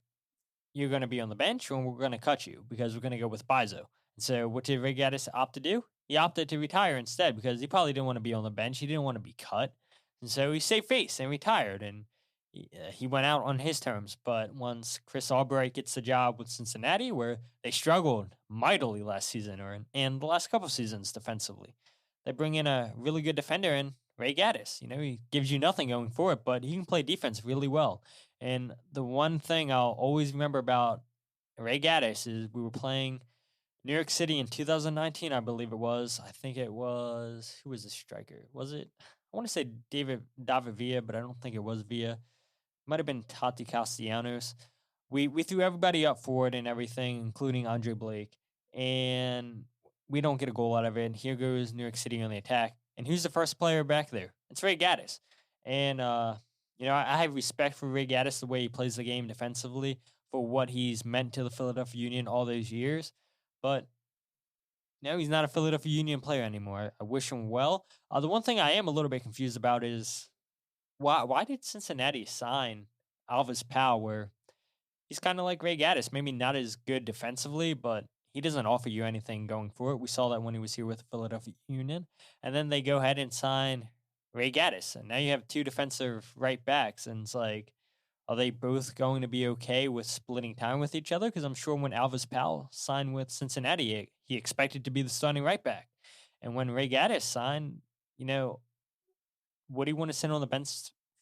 you're going to be on the bench, and we're going to cut you because we're going to go with Bizo. And so what did Ray Gaddis opt to do? He opted to retire instead, because he probably didn't want to be on the bench. He didn't want to be cut. And so he saved face and retired, and he went out on his terms. But once Chris Albright gets the job with Cincinnati, where they struggled mightily last season and the last couple of seasons defensively, they bring in a really good defender in Ray Gaddis. He gives you nothing going forward, but he can play defense really well. And the one thing I'll always remember about Ray Gaddis. We were playing New York City in 2019, I believe it was. I think it was, who was the striker? Was it? I want to say David Villa, but I don't think it was Villa. It might have been Tati Castellanos. We threw everybody up for it and everything, including Andre Blake, and we don't get a goal out of it. And here goes New York City on the attack. And who's the first player back there? It's Ray Gaddis. And, I have respect for Ray Gaddis, the way he plays the game defensively, for what he's meant to the Philadelphia Union all those years. But now he's not a Philadelphia Union player anymore. I wish him well. The one thing I am a little bit confused about is why did Cincinnati sign Alvis Powell, where he's kind of like Ray Gaddis, maybe not as good defensively, but he doesn't offer you anything going for it. We saw that when he was here with the Philadelphia Union. And then they go ahead and sign Ray Gaddis. And now you have two defensive right backs. And it's like, are they both going to be okay with splitting time with each other? Because I'm sure when Alvis Powell signed with Cincinnati, he expected to be the starting right back. And when Ray Gaddis signed, would he want to sit on the bench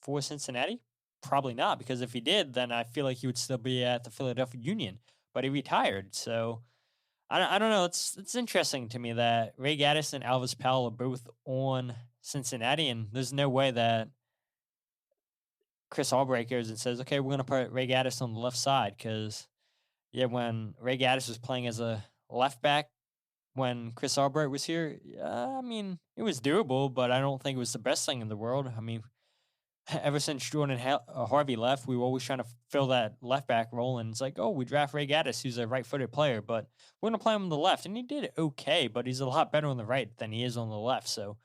for Cincinnati? Probably not, because if he did, then I feel like he would still be at the Philadelphia Union. But he retired, so I don't know. It's interesting to me that Ray Gaddis and Alvis Powell are both on Cincinnati, and there's no way that Chris Albright goes and says, okay, we're going to put Ray Gaddis on the left side, because, when Ray Gaddis was playing as a left back when Chris Albright was here, it was doable, but I don't think it was the best thing in the world. Ever since Jordan Harvey left, we were always trying to fill that left back role, and it's like, oh, we draft Ray Gaddis, who's a right-footed player, but we're going to play him on the left, and he did okay, but he's a lot better on the right than he is on the left, so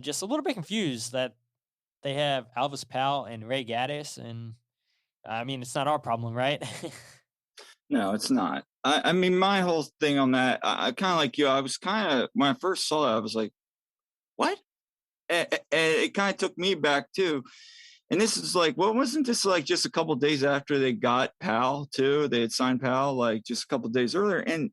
just a little bit confused that they have Alvis Powell and Ray Gaddis, and it's not our problem, right? No, it's not. My whole thing on that, I kind of like you. I was kind of, when I first saw it, I was like, what? And it kind of took me back too. And this is like, well, wasn't this like just a couple of days after they got Powell too? They had signed Powell like just a couple of days earlier. And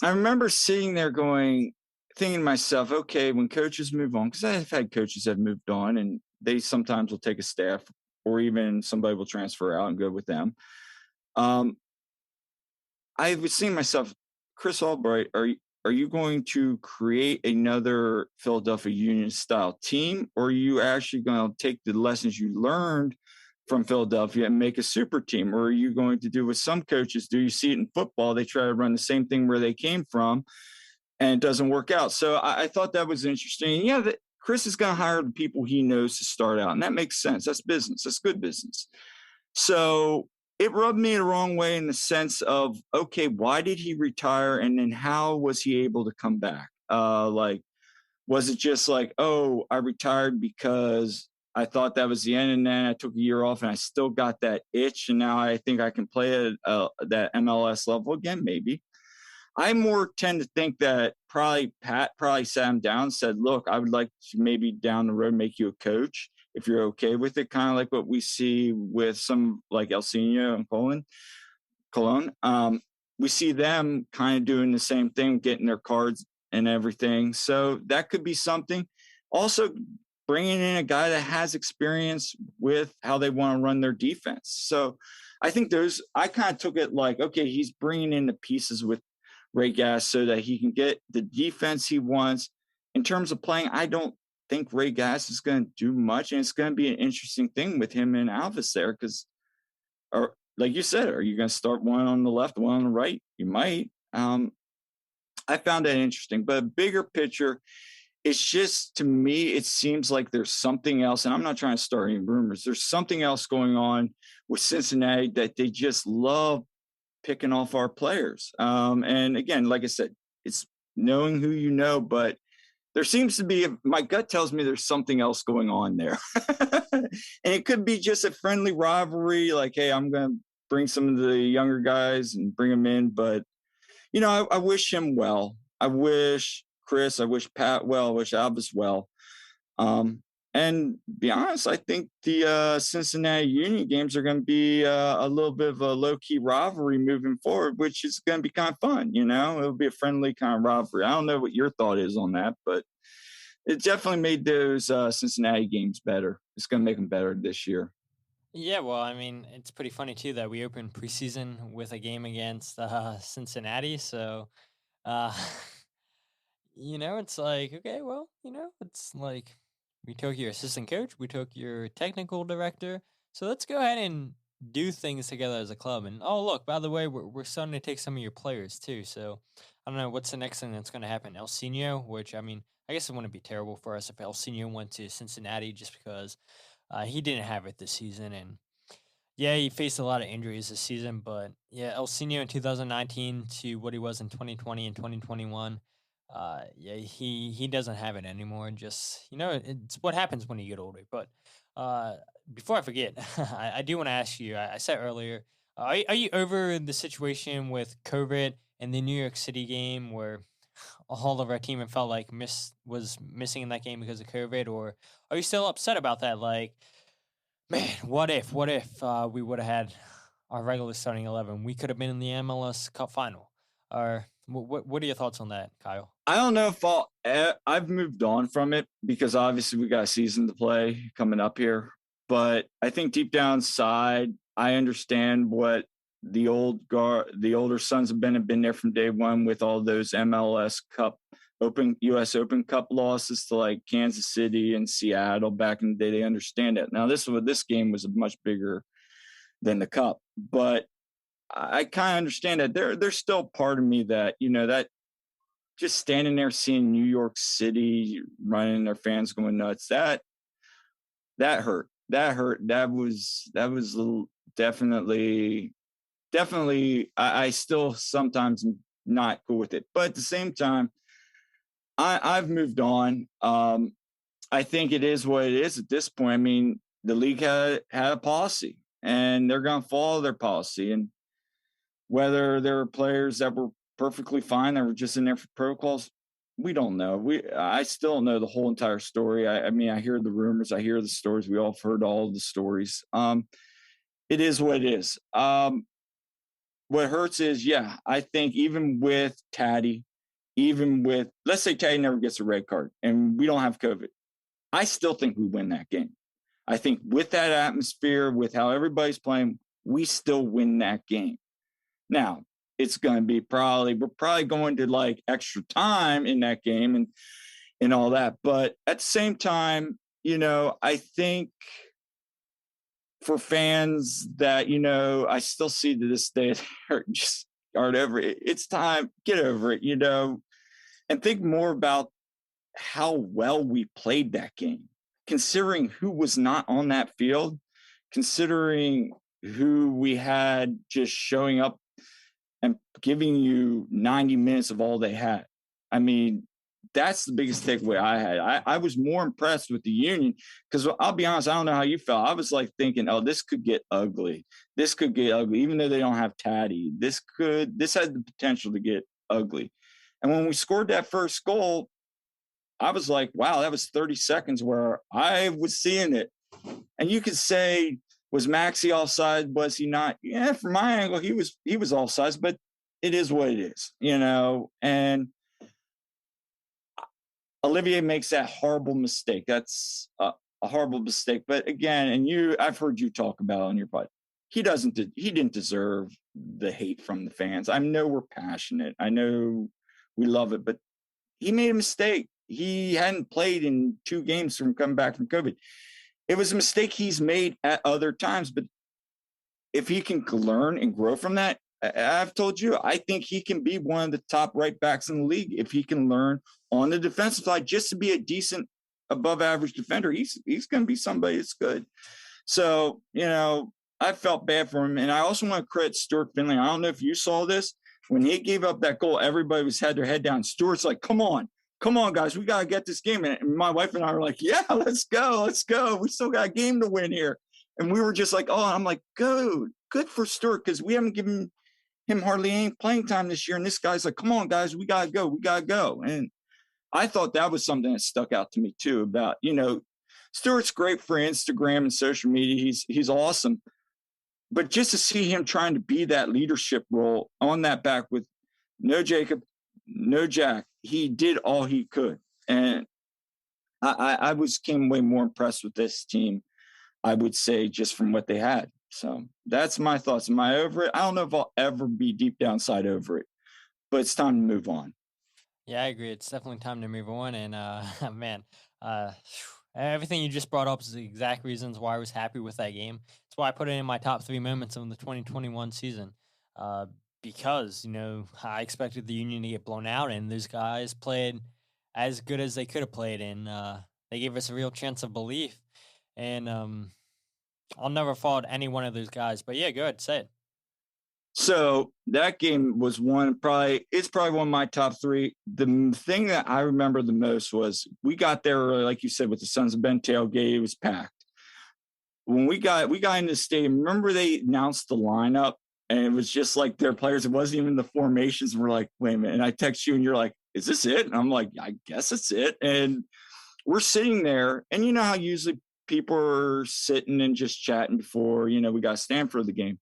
I remember sitting there thinking to myself, okay, when coaches move on, because I've had coaches that have moved on, and they sometimes will take a staff, or even somebody will transfer out and go with them. I was seeing myself, Chris Albright, are you going to create another Philadelphia Union style team, or are you actually going to take the lessons you learned from Philadelphia and make a super team? Or are you going to do what some coaches do? You see it in football. They try to run the same thing where they came from, and it doesn't work out. So I thought that was interesting. Yeah, Chris is going to hire the people he knows to start out, and that makes sense. That's business. That's good business. So it rubbed me the wrong way in the sense of, okay, why did he retire? And then how was he able to come back? Was it just like, oh, I retired because I thought that was the end, and then I took a year off and I still got that itch, and now I think I can play at that MLS level again? Maybe. I more tend to think that Pat sat him down and said, look, I would like to maybe down the road make you a coach, if you're okay with it, kind of like what we see with some like El Seno and Cologne. We see them kind of doing the same thing, getting their cards and everything. So that could be something. Also, bringing in a guy that has experience with how they want to run their defense. So I think I kind of took it like, okay, he's bringing in the pieces with Ray Gaddis so that he can get the defense he wants. In terms of playing, I don't think Ray Gaddis is going to do much, and it's going to be an interesting thing with him and Alvis there, because, or like you said, are you going to start one on the left, one on the right? You might. I found that interesting, but a bigger picture, it's just, to me, it seems like there's something else, and I'm not trying to start any rumors. There's something else going on with Cincinnati that they just love picking off our players. And again, like I said, it's knowing who you know, but there seems to be, my gut tells me there's something else going on there. And it could be just a friendly rivalry, like, hey, I'm going to bring some of the younger guys and bring them in. But, I wish him well. I wish Chris, I wish Pat well, I wish Alvis well. And be honest, I think the Cincinnati Union games are going to be a little bit of a low-key rivalry moving forward, which is going to be kind of fun, It'll be a friendly kind of rivalry. I don't know what your thought is on that, but it definitely made those Cincinnati games better. It's going to make them better this year. Yeah, well, I mean, it's pretty funny too that we opened preseason with a game against Cincinnati. So, uh, it's like, okay, well, it's like we took your assistant coach, we took your technical director. So let's go ahead and do things together as a club. And oh, look, by the way, we're starting to take some of your players too. So I don't know what's the next thing that's going to happen. El Seno, which I mean, I guess it wouldn't be terrible for us if El Seno went to Cincinnati just because he didn't have it this season. And yeah, he faced a lot of injuries this season, but yeah, El Seno in 2019 to what he was in 2020 and 2021. Yeah, he doesn't have it anymore. Just it's what happens when you get older. But uh, before I forget, I do want to ask you. I said earlier, are you over the situation with COVID and the New York City game where all of our team and felt like was missing in that game because of COVID, or are you still upset about that? Like, man, what if we would have had our regular starting 11? We could have been in the MLS Cup final. Or what are your thoughts on that, Kyle? I don't know if I've moved on from it because obviously we got a season to play coming up here. But I think deep down inside, I understand what the older Sons have been there from day one with all those MLS Cup U.S. Open Cup losses to like Kansas City and Seattle back in the day. They understand it. Now this game was much bigger than the Cup, but I kind of understand that there's still part of me that that just standing there seeing New York City running, their fans going nuts, that hurt. That was definitely I still sometimes not cool with it. But at the same time, I've moved on. I think it is what it is at this point. I mean, the league had a policy and they're going to follow their policy. And whether there were players that were perfectly fine that were just in there for protocols, we don't know. I still don't know the whole entire story. I mean, I hear the rumors, I hear the stories. We all have heard all of the stories. It is what it is. What hurts is, yeah, I think even with Tetteh, let's say Tetteh never gets a red card and we don't have COVID, I still think we win that game. I think with that atmosphere, with how everybody's playing, we still win that game. Now, it's going to be we're probably going to like extra time in that game and all that. But at the same time, I think for fans that, I still see to this day, just aren't over it. It's time, get over it, and think more about how well we played that game, considering who was not on that field, considering who we had just showing up and giving you 90 minutes of all they had. I mean, that's the biggest takeaway I had. I was more impressed with the Union because I'll be honest, I don't know how you felt. I was like thinking, oh, this could get ugly. This could get ugly, even though they don't have Tetteh. This had the potential to get ugly. And when we scored that first goal, I was like, wow, that was 30 seconds where I was seeing it. And you could say, was Maxey offside? Was he not? Yeah, from my angle, he was offside, but it is what it is, and Olivier makes that horrible mistake. That's a horrible mistake. But again, and I've heard you talk about it on your pod. He didn't deserve the hate from the fans. I know we're passionate. I know we love it, but he made a mistake. He hadn't played in 2 games from coming back from COVID. It was a mistake he's made at other times, but if he can learn and grow from that, I've told you, I think he can be one of the top right backs in the league if he can learn on the defensive side just to be a decent above average defender. He's going to be somebody that's good. So, I felt bad for him. And I also want to credit Stuart Finley. I don't know if you saw this. When he gave up that goal, everybody had their head down. Stuart's like, come on, guys, we got to get this game. And my wife and I were like, yeah, let's go. We still got a game to win here. And we were just like, oh, I'm like, good for Stuart because we haven't given him hardly any playing time this year. And this guy's like, come on, guys, we got to go. And I thought that was something that stuck out to me, too, about, Stuart's great for Instagram and social media. He's awesome. But just to see him trying to be that leadership role on that back with no Jacob, no Jack, he did all he could. And I came away more impressed with this team. I would say, just from what they had. So that's my thoughts. Am I over it? I don't know if I'll ever be deep downside over it, but it's time to move on. Yeah, I agree. It's definitely time to move on. And man, everything you just brought up is the exact reasons why I was happy with that game. That's why I put it in my top 3 moments of the 2021 season. Because, I expected the Union to get blown out, and those guys played as good as they could have played, and they gave us a real chance of belief. And I'll never fault any one of those guys. But yeah, go ahead, say it. So that game was it's probably one of my top 3. The thing that I remember the most was we got there early, like you said, with the Sons of Ben tailgate. It was packed. When we got into the stadium, remember they announced the lineup, and it was just like their players. It wasn't even the formations. And we're like, wait a minute. And I text you, and you're like, is this it? And I'm like, I guess it's it. And we're sitting there, and you know how usually people are sitting and just chatting before, we got to stand for the game.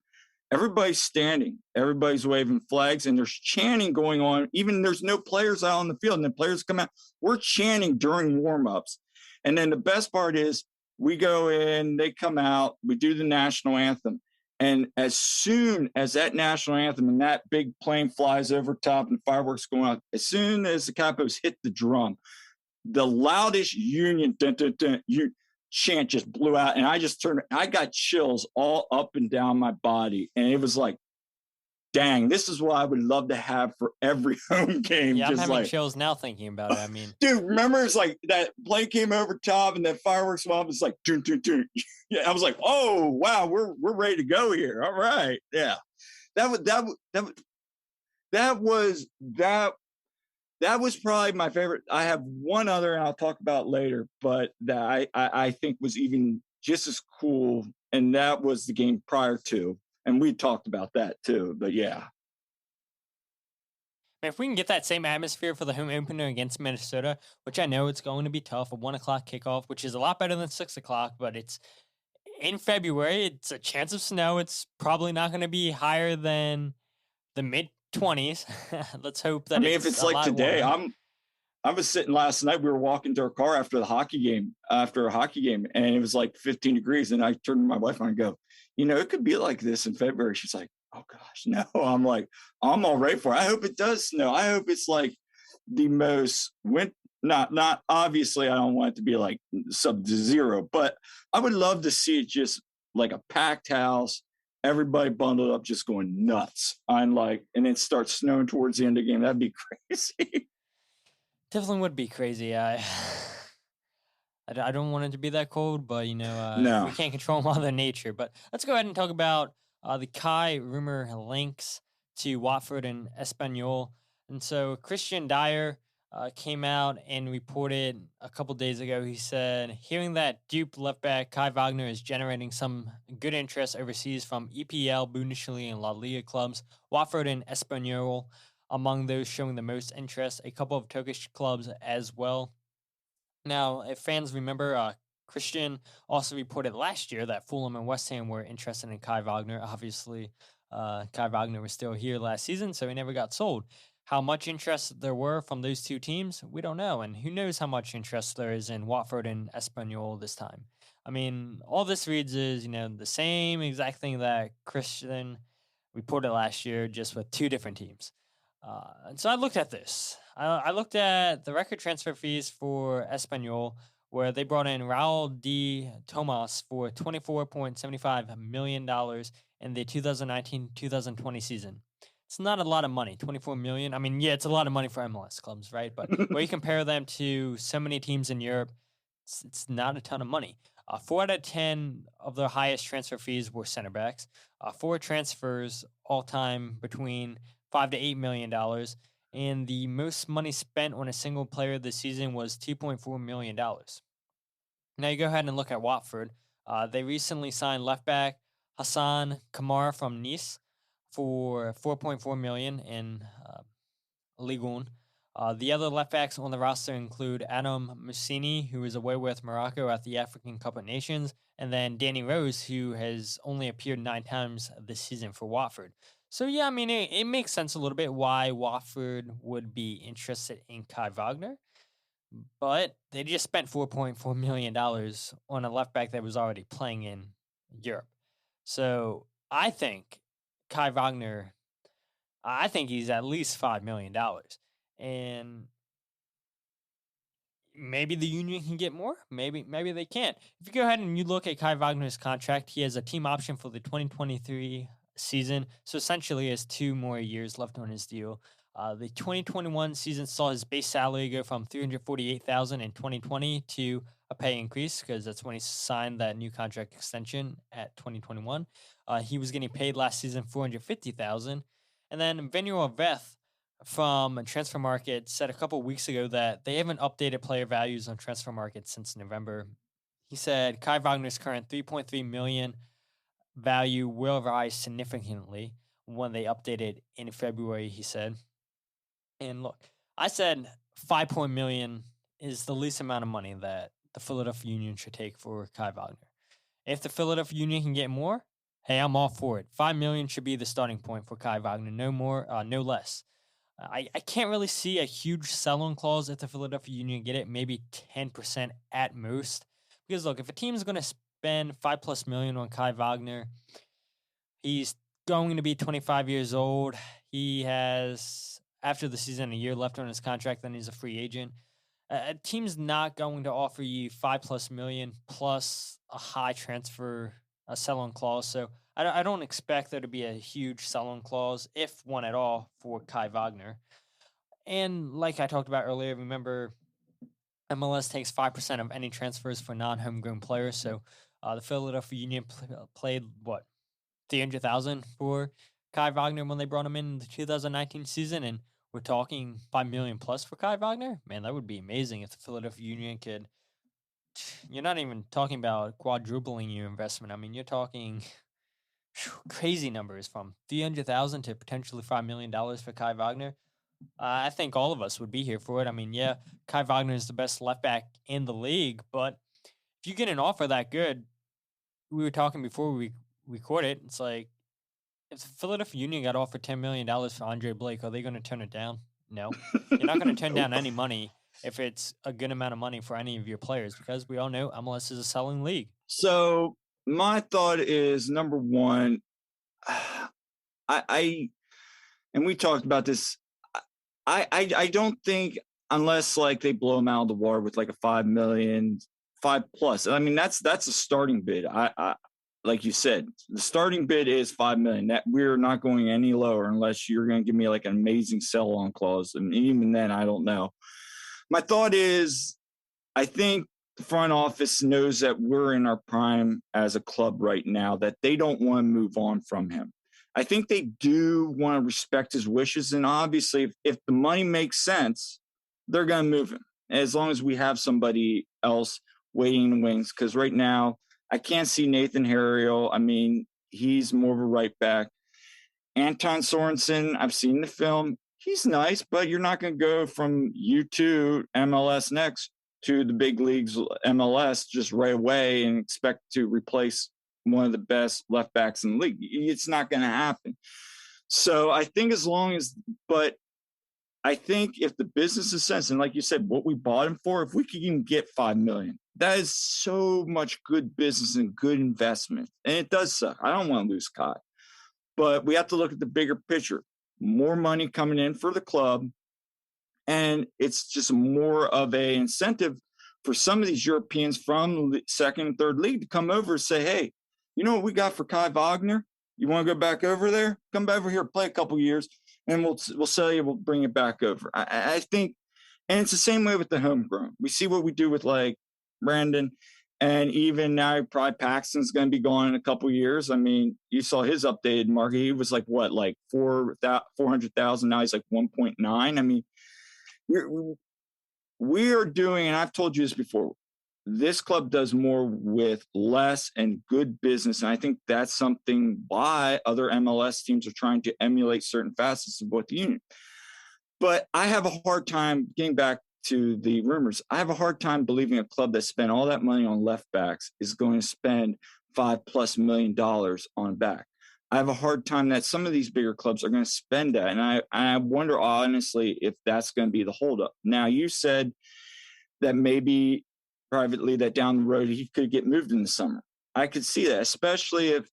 Everybody's standing, everybody's waving flags, and there's chanting going on. Even there's no players out on the field, and the players come out. We're chanting during warm-ups. And then the best part is we go in, they come out, we do the national anthem. And as soon as that national anthem and that big plane flies over top and fireworks going on, as soon as the Capos hit the drum, the loudest Union chant just blew out, and I just turned. I got chills all up and down my body, and it was like, dang, this is what I would love to have for every home game. Yeah, I'm just having chills now thinking about it. I mean, dude, remember it's like that plane came over top and that fireworks went off. It's like, dun, dun, dun. Yeah, I was like, oh wow, we're ready to go here. All right, yeah, that was probably my favorite. I have one other, and I'll talk about later, but that I think was even just as cool, and that was the game prior to, and we talked about that too. But yeah, if we can get that same atmosphere for the home opener against Minnesota, which I know it's going to be tough, a 1:00 kickoff, which is a lot better than 6:00, but it's in February. It's a chance of snow. It's probably not going to be higher than the mid-20s. Let's hope that. I mean, if it's like today, I was sitting last night. We were walking to our car after a hockey game, and it was like 15 degrees. And I turned to my wife and I go, it could be like this in February. She's like, oh gosh, no. I'm like, I'm all ready for it. I hope it does snow. I hope it's like the most not obviously. I don't want it to be like sub-zero, but I would love to see it just like a packed house. Everybody bundled up, just going nuts. And it starts snowing towards the end of the game. That'd be crazy. Definitely would be crazy. I don't want it to be that cold, but no. We can't control Mother Nature. But let's go ahead and talk about the Kai rumor links to Watford and Espanyol. And so Christian Dyer came out and reported a couple days ago. He said, hearing that Duke left back Kai Wagner is generating some good interest overseas from EPL, Bundesliga, and La Liga clubs, Watford and Espanyol among those showing the most interest, a couple of Turkish clubs as well. Now, if fans remember, Christian also reported last year that Fulham and West Ham were interested in Kai Wagner. Obviously, Kai Wagner was still here last season, so he never got sold. How much interest there were from those two teams, we don't know. And who knows how much interest there is in Watford and Espanyol this time. I mean, all this reads is, the same exact thing that Christian reported last year, just with two different teams. And so I looked at this. I looked at the record transfer fees for Espanyol, where they brought in Raul D. Tomas for $24.75 million in the 2019-2020 season. It's not a lot of money, $24 million. I mean, yeah, it's a lot of money for MLS clubs, right? But when you compare them to so many teams in Europe, it's not a ton of money. 4 out of 10 of their highest transfer fees were center backs. 4 transfers all time between $5 to $8 million. And the most money spent on a single player this season was $2.4 million. Now you go ahead and look at Watford. They recently signed left back Hassan Kamara from Nice for $4.4 million in Ligue 1. The other left backs on the roster include Adam Mussini, who is away with Morocco at the African Cup of Nations, and then Danny Rose, who has only appeared 9 times this season for Watford. So, yeah, I mean, it makes sense a little bit why Watford would be interested in Kai Wagner. but they just spent $4.4 million on a left back that was already playing in Europe. So I think Kai Wagner, I think he's at least $5 million. And maybe the Union can get more. Maybe they can't. If you go ahead and you look at Kai Wagner's contract, he has a team option for the 2023 season. So essentially, he has 2 more years left on his deal. The 2021 season saw his base salary go from $348,000 in 2020 to a pay increase, because that's when he signed that new contract extension at 2021. He was getting paid last season $450,000, and then Venue Veth from Transfer Market said a couple weeks ago that they haven't updated player values on Transfer Market since November. He said Kai Wagner's current $3.3 million value will rise significantly when they updated in February, he said. And look, I said $5 million is the least amount of money that the Philadelphia Union should take for Kai Wagner. If the Philadelphia Union can get more, hey, I'm all for it. $5 million should be the starting point for Kai Wagner, no more, no less. I can't really see a huge sell-on clause if the Philadelphia Union get it, maybe 10% at most. Because look, if a team is going to spend $5+ million on Kai Wagner, he's going to be 25 years old. He has, after the season, a year left on his contract, then he's a free agent. A team's not going to offer you $5+ million plus a high transfer, a sell-on clause. So I don't expect there to be a huge sell-on clause, if one at all, for Kai Wagner. And like I talked about earlier, remember, MLS takes 5% of any transfers for non-homegrown players. So the Philadelphia Union played, what, $300,000 for Kai Wagner when they brought him in the 2019 season, and we're talking $5 million plus for Kai Wagner. Man, that would be amazing if the Philadelphia Union could. You're not even talking about quadrupling your investment. I mean, you're talking crazy numbers, from $300,000 to potentially $5 million for Kai Wagner. I think all of us would be here for it. I mean, yeah, Kai Wagner is the best left back in the league, but if you get an offer that good, we were talking before we recorded, it's like, if the Philadelphia Union got offered $10 million for Andre Blake, are they going to turn it down? No. You're not going to turn down any money if it's a good amount of money for any of your players, because we all know MLS is a selling league. So my thought is, number one, I and we talked about this. I don't think, unless like they blow him out of the water with like a $5 million, 5+. I mean, that's a starting bid. I like you said, the starting bid is $5 million. That we're not going any lower unless you're going to give me like an amazing sell-on clause. And even then, I don't know. My thought is, I think the front office knows that we're in our prime as a club right now, that they don't want to move on from him. I think they do want to respect his wishes. And obviously, if the money makes sense, they're going to move him, as long as we have somebody else waiting in the wings. Because right now, I can't see Nathan Harriel. I mean, he's more of a right back. Anton Sorensen, I've seen the film. He's nice, but you're not going to go from U2 MLS next to the big leagues MLS just right away and expect to replace one of the best left backs in the league. It's not going to happen. So I think but I think if the business is sense, and like you said, what we bought him for, if we could even get $5 million, that is so much good business and good investment. And it does suck. I don't want to lose Kai, but we have to look at the bigger picture. More money coming in for the club, and it's just more of a incentive for some of these Europeans from the second and third league to come over and say, hey, you know what we got for Kai Wagner? You want to go back over there? Come back over here, play a couple years, and we'll sell you. We'll bring it back over. I think, and it's the same way with the homegrown. We see what we do with like Brandon, and even now probably Paxton's going to be gone in a couple years. I mean, you saw his updated market. He was like what, like 400,000. Now he's like 1.9. I mean, we are doing, and I've told you this before, this club does more with less and good business. And I think that's something why other MLS teams are trying to emulate certain facets of what the Union. But I have a hard time, getting back to the rumors, I have a hard time believing a club that spent all that money on left backs is going to spend $5+ million on back. I have a hard time that some of these bigger clubs are going to spend that. And I wonder, honestly, if that's going to be the holdup. Now, you said that maybe privately that down the road he could get moved in the summer. I could see that, especially if,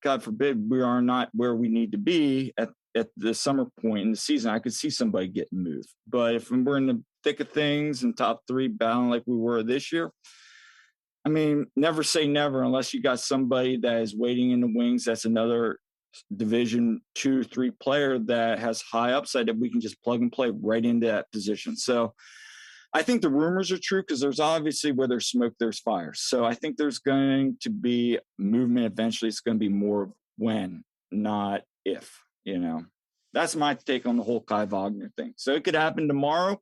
God forbid, we are not where we need to be at the summer point in the season. I could see somebody getting moved. But if we're in the thick of things and top three battling like we were this year, I mean, never say never unless you got somebody that is waiting in the wings. That's another Division 2-3 player that has high upside that we can just plug and play right into that position. So I think the rumors are true because there's obviously where there's smoke, there's fire. So I think there's going to be movement eventually. It's going to be more when, not if, That's my take on the whole Kai Wagner thing. So it could happen tomorrow.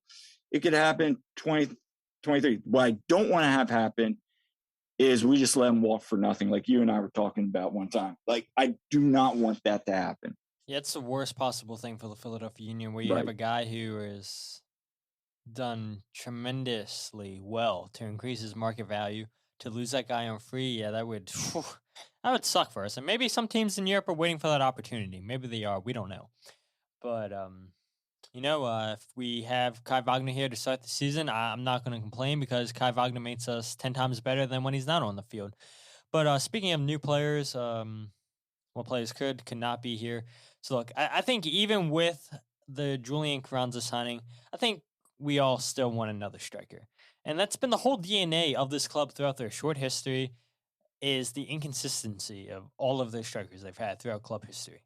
It could happen 2023. What I don't want to have happen is we just let him walk for nothing, like you and I were talking about one time. Like, I do not want that to happen. Yeah, it's the worst possible thing for the Philadelphia Union, where you have a guy who is done tremendously well to increase his market value. To lose that guy on free, that would suck for us. And maybe some teams in Europe are waiting for that opportunity. Maybe they are. We don't know. But if we have Kai Wagner here to start the season, I'm not going to complain because Kai Wagner makes us 10 times better than when he's not on the field. But speaking of new players, what players could not be here. So look, I think even with the Julian Carranza signing, I think we all still want another striker. And that's been the whole DNA of this club throughout their short history, is the inconsistency of all of the strikers they've had throughout club history.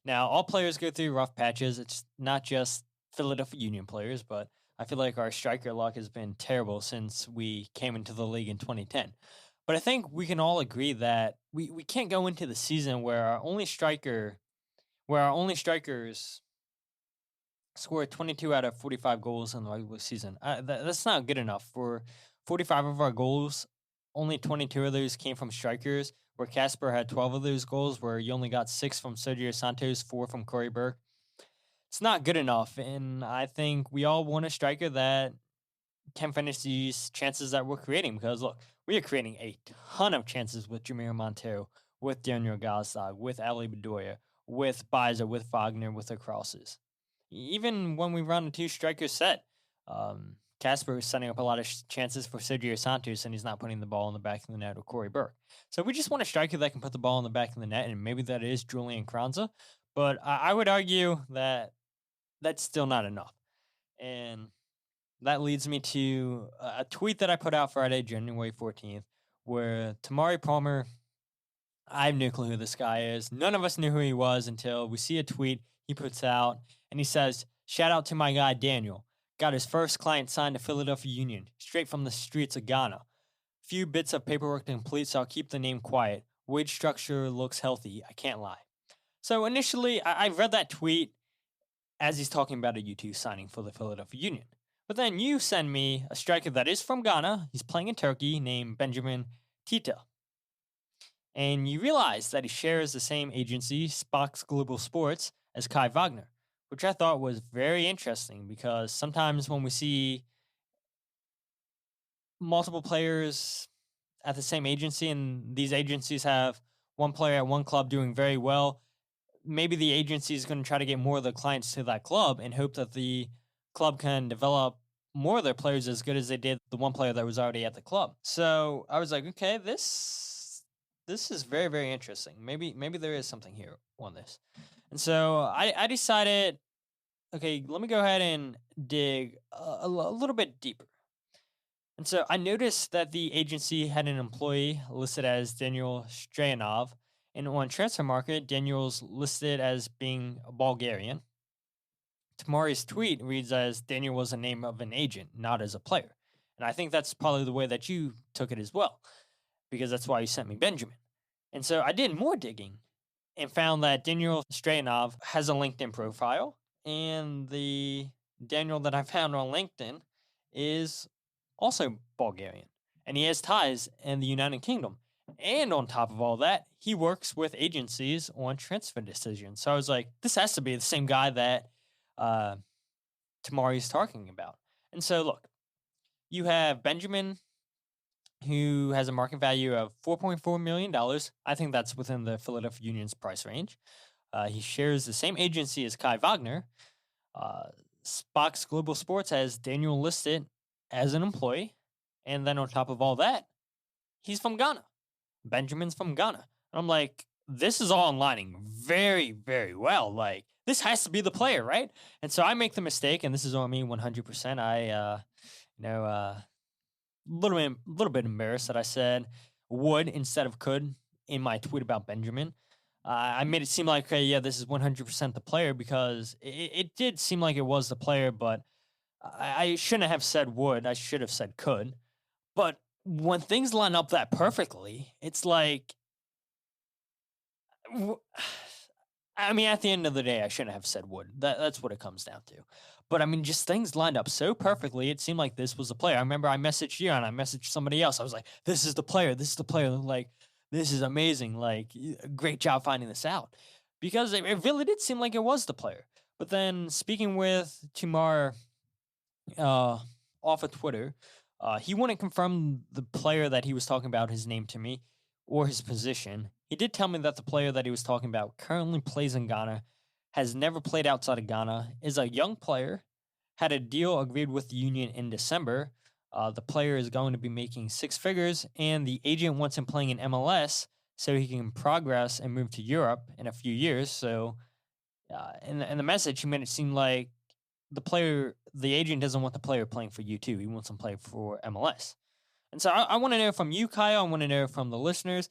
Now, all players go through rough patches. It's not just Philadelphia Union players, but I feel like our striker luck has been terrible since we came into the league in 2010. But I think we can all agree that we can't go into the season where our only strikers scored 22 out of 45 goals in the regular season. That's not good enough. For 45 of our goals, only 22 of those came from strikers, where Casper had 12 of those goals, where you only got 6 from Sergio Santos, 4 from Corey Burke. It's not good enough, and I think we all want a striker that can finish these chances that we're creating, because, look, we are creating a ton of chances with Jamir Montero, with Daniel Gazdag, with Ali Bedoya, with Biza, with Wagner, with the crosses. Even when we run a two-striker set, Casper is setting up a lot of chances for Sergio Santos, and he's not putting the ball in the back of the net with Corey Burke. So we just want a striker that can put the ball in the back of the net, and maybe that is Julian Carranza. But I would argue that that's still not enough. And that leads me to a tweet that I put out Friday, January 14th, where Tamari Palmer, I have no clue who this guy is. None of us knew who he was until we see a tweet he puts out, and he says, "Shout out to my guy Daniel. Got his first client signed to Philadelphia Union, straight from the streets of Ghana. Few bits of paperwork to complete, so I'll keep the name quiet. Wage structure looks healthy, I can't lie." So initially, I read that tweet as he's talking about a U2 signing for the Philadelphia Union. But then you send me a striker that is from Ghana, he's playing in Turkey, named Benjamin Tetteh. And you realize that he shares the same agency, Spox Global Sports, as Kai Wagner, which I thought was very interesting, because sometimes when we see multiple players at the same agency and these agencies have one player at one club doing very well, maybe the agency is going to try to get more of the clients to that club and hope that the club can develop more of their players as good as they did the one player that was already at the club. So I was like, okay, this is very, very interesting. Maybe there is something here on this. And so I decided, okay, let me go ahead and dig a little bit deeper. And so I noticed that the agency had an employee listed as Daniel Strayanov, and on Transfer Market, Daniel's listed as being Bulgarian. Tamari's tweet reads as Daniel was a name of an agent, not as a player. And I think that's probably the way that you took it as well, because that's why you sent me Benjamin. And so I did more digging and found that Daniel Strayanov has a LinkedIn profile, and the Daniel that I found on LinkedIn is also Bulgarian, and he has ties in the United Kingdom. And on top of all that, he works with agencies on transfer decisions. So I was like, this has to be the same guy that Tamari's talking about. And so look, you have Benjamin, who has a market value of $4.4 million. I think that's within the Philadelphia Union's price range. He shares the same agency as Kai Wagner. Spox Global Sports has Daniel listed as an employee. And then on top of all that, he's from Ghana. Benjamin's from Ghana. And I'm like, this is all aligning very, very well. Like, this has to be the player, right? And so I make the mistake, and this is on me 100%. I, little bit embarrassed that I said would instead of could in my tweet about Benjamin. I made it seem like, yeah, this is 100% the player because it did seem like it was the player, but I shouldn't have said would. I should have said could. But when things line up that perfectly, it's like, I mean, at the end of the day, I shouldn't have said would. That's what it comes down to. But I mean, just things lined up so perfectly. It seemed like this was the player. I remember I messaged you and I messaged somebody else. I was like, this is the player. This is the player. Like, this is amazing. Like, great job finding this out. Because it really did seem like it was the player. But then speaking with Timar off of Twitter, he wouldn't confirm the player that he was talking about, his name to me, or his position. He did tell me that the player that he was talking about currently plays in Ghana, has never played outside of Ghana, is a young player, had a deal agreed with the union in December. The player is going to be making six figures, and the agent wants him playing in MLS so he can progress and move to Europe in a few years. So in the message, he made it seem like the agent doesn't want the player playing for U2. He wants him playing for MLS. And so I want to know from you, Kyle. I want to know from the listeners.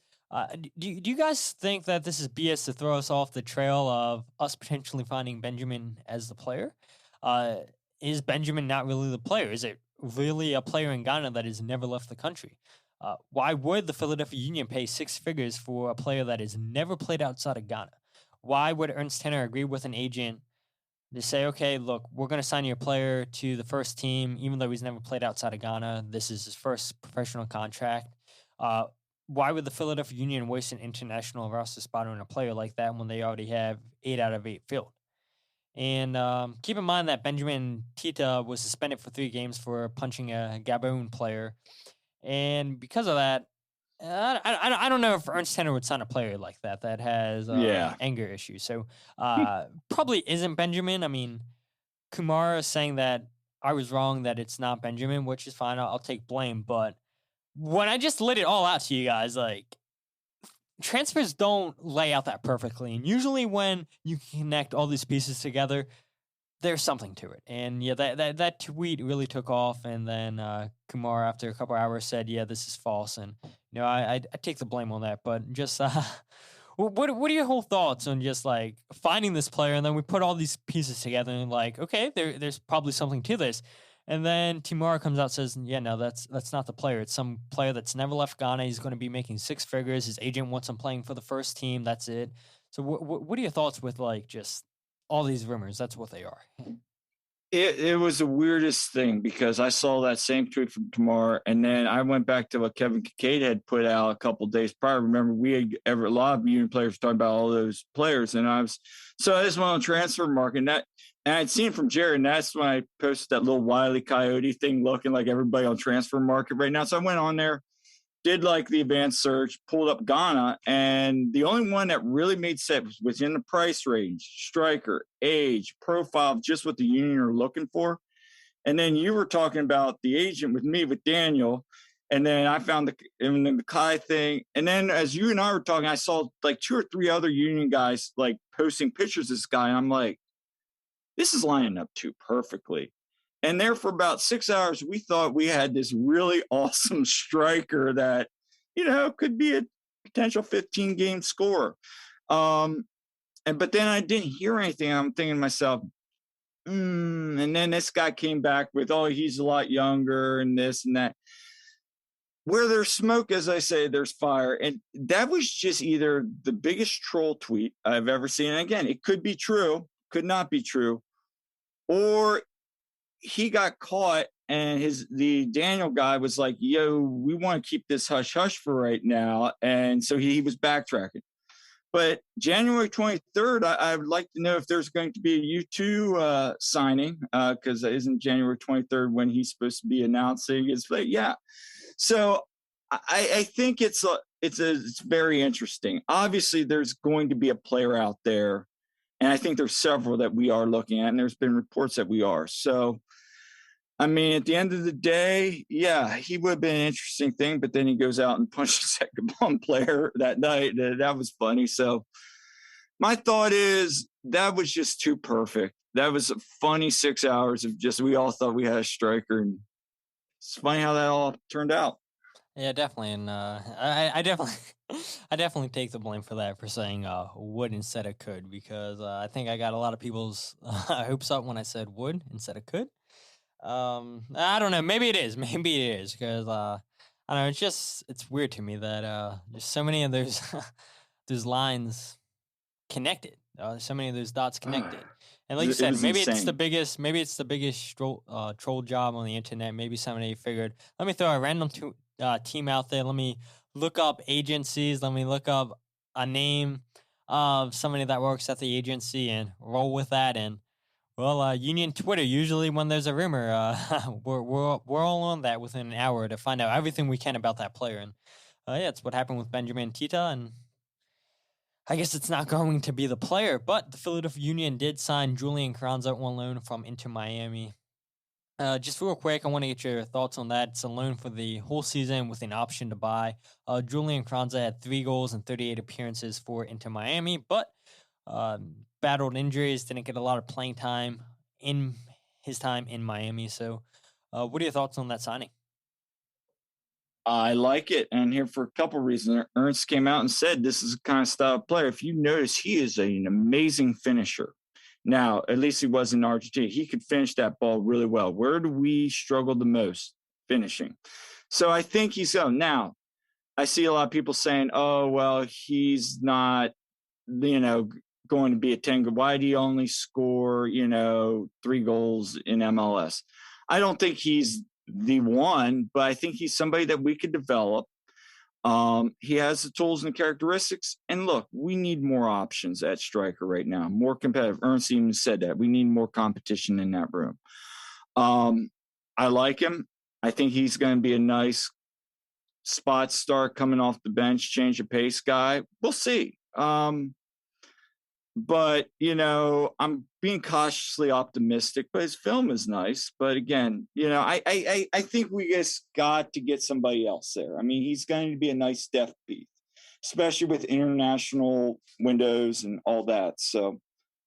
Do you guys think that this is BS to throw us off the trail of us potentially finding Benjamin as the player? Is Benjamin not really the player? Is it really a player in Ghana that has never left the country? Why would the Philadelphia Union pay six figures for a player that has never played outside of Ghana? Why would Ernst Tenner agree with an agent to say, okay, look, we're going to sign your player to the first team, even though he's never played outside of Ghana? This is his first professional contract. Why would the Philadelphia Union waste an international roster spot on a player like that when they already have 8 out of 8 filled? And keep in mind that Benjamin Tetteh was suspended for 3 games for punching a Gabon player. And because of that, I don't know if Ernst Tenner would sign a player like that has anger issues. So probably isn't Benjamin. I mean, Kumar is saying that I was wrong, that it's not Benjamin, which is fine. I'll take blame. But when I just laid it all out to you guys, like, transfers don't lay out that perfectly. And usually when you connect all these pieces together, there's something to it. And yeah, that tweet really took off. And then Kumar, after a couple hours, said, yeah, this is false. And, you know, I take the blame on that. But just what are your whole thoughts on just like finding this player? And then we put all these pieces together and like, okay, there's probably something to this. And then Timar comes out and says, yeah, no, that's not the player. It's some player that's never left Ghana. He's going to be making six figures. His agent wants him playing for the first team. That's it. So what are your thoughts with like just all these rumors? That's what they are. It was the weirdest thing because I saw that same tweet from Tamar, and then I went back to what Kevin Kincaid had put out a couple of days prior. Remember, we had a lot of Union players talking about all those players, and I just went on transfer market, and I'd seen from Jared, and that's when I posted that little Wile E. Coyote thing, looking like everybody on transfer market right now. So I went on there, did like the advanced search, pulled up Ghana, and the only one that really made sense was in the price range, striker, age, profile, just what the Union are looking for. And then you were talking about the agent with me, with Daniel, and then I found the Kai thing. And then as you and I were talking, I saw like 2 or 3 other Union guys like posting pictures of this guy, and I'm like, this is lining up too perfectly. And there for about 6 hours, we thought we had this really awesome striker that, you know, could be a potential 15-game scorer. But then I didn't hear anything. I'm thinking to myself, and then this guy came back with, oh, he's a lot younger and this and that. Where there's smoke, as I say, there's fire. And that was just either the biggest troll tweet I've ever seen. And again, it could be true, could not be true, or he got caught and the Daniel guy was like, yo, we want to keep this hush hush for right now. And so he was backtracking. But January 23rd, I would like to know if there's going to be a U2 signing, because isn't January 23rd when he's supposed to be announcing his play? Yeah. So I think it's very interesting. Obviously, there's going to be a player out there, and I think there's several that we are looking at, and there's been reports that we are. So I mean, at the end of the day, yeah, he would have been an interesting thing, but then he goes out and punches that Gabon player that night. That was funny. So my thought is that was just too perfect. That was a funny 6 hours of just, we all thought we had a striker, and it's funny how that all turned out. Yeah, definitely, and I definitely, I definitely take the blame for that, for saying would instead of could, because I think I got a lot of people's hopes up when I said would instead of could. I don't know, maybe it is, maybe it is, because I don't know, it's weird to me that there's so many of those those lines connected, so many of those dots connected. And like you said, maybe insane. it's the biggest troll job on the internet. Maybe somebody figured, let me throw a random team out there. Let me look up agencies. Let me look up a name of somebody that works at the agency and roll with that. And well, Union Twitter, usually when there's a rumor, we're all on that within an hour to find out everything we can about that player. And yeah, it's what happened with Benjamin Tetteh, and I guess it's not going to be the player, but the Philadelphia Union did sign Julian Carranza on loan from Inter Miami. Just real quick, I want to get your thoughts on that. It's a loan for the whole season with an option to buy. Julian Carranza had 3 goals and 38 appearances for Inter Miami, but battled injuries, didn't get a lot of playing time in his time in Miami. So what are your thoughts on that signing? I like it, and here for a couple of reasons. Ernst came out and said this is the kind of style of player. If you notice, he is an amazing finisher. Now, at least he was in Argentina. He could finish that ball really well. Where do we struggle the most? Finishing. So I think he's going. Now, I see a lot of people saying, oh, well, he's not, going to be a 10. Why do you only score, 3 goals in MLS? I don't think he's the one, but I think he's somebody that we could develop. He has the tools and characteristics. And look, we need more options at striker right now, more competitive. Ernst even said that. We need more competition in that room. I like him. I think he's going to be a nice spot start coming off the bench, change of pace guy. We'll see. But, I'm being cautiously optimistic, but his film is nice. But again, I think we just got to get somebody else there. I mean, he's going to be a nice depth piece, especially with international windows and all that. So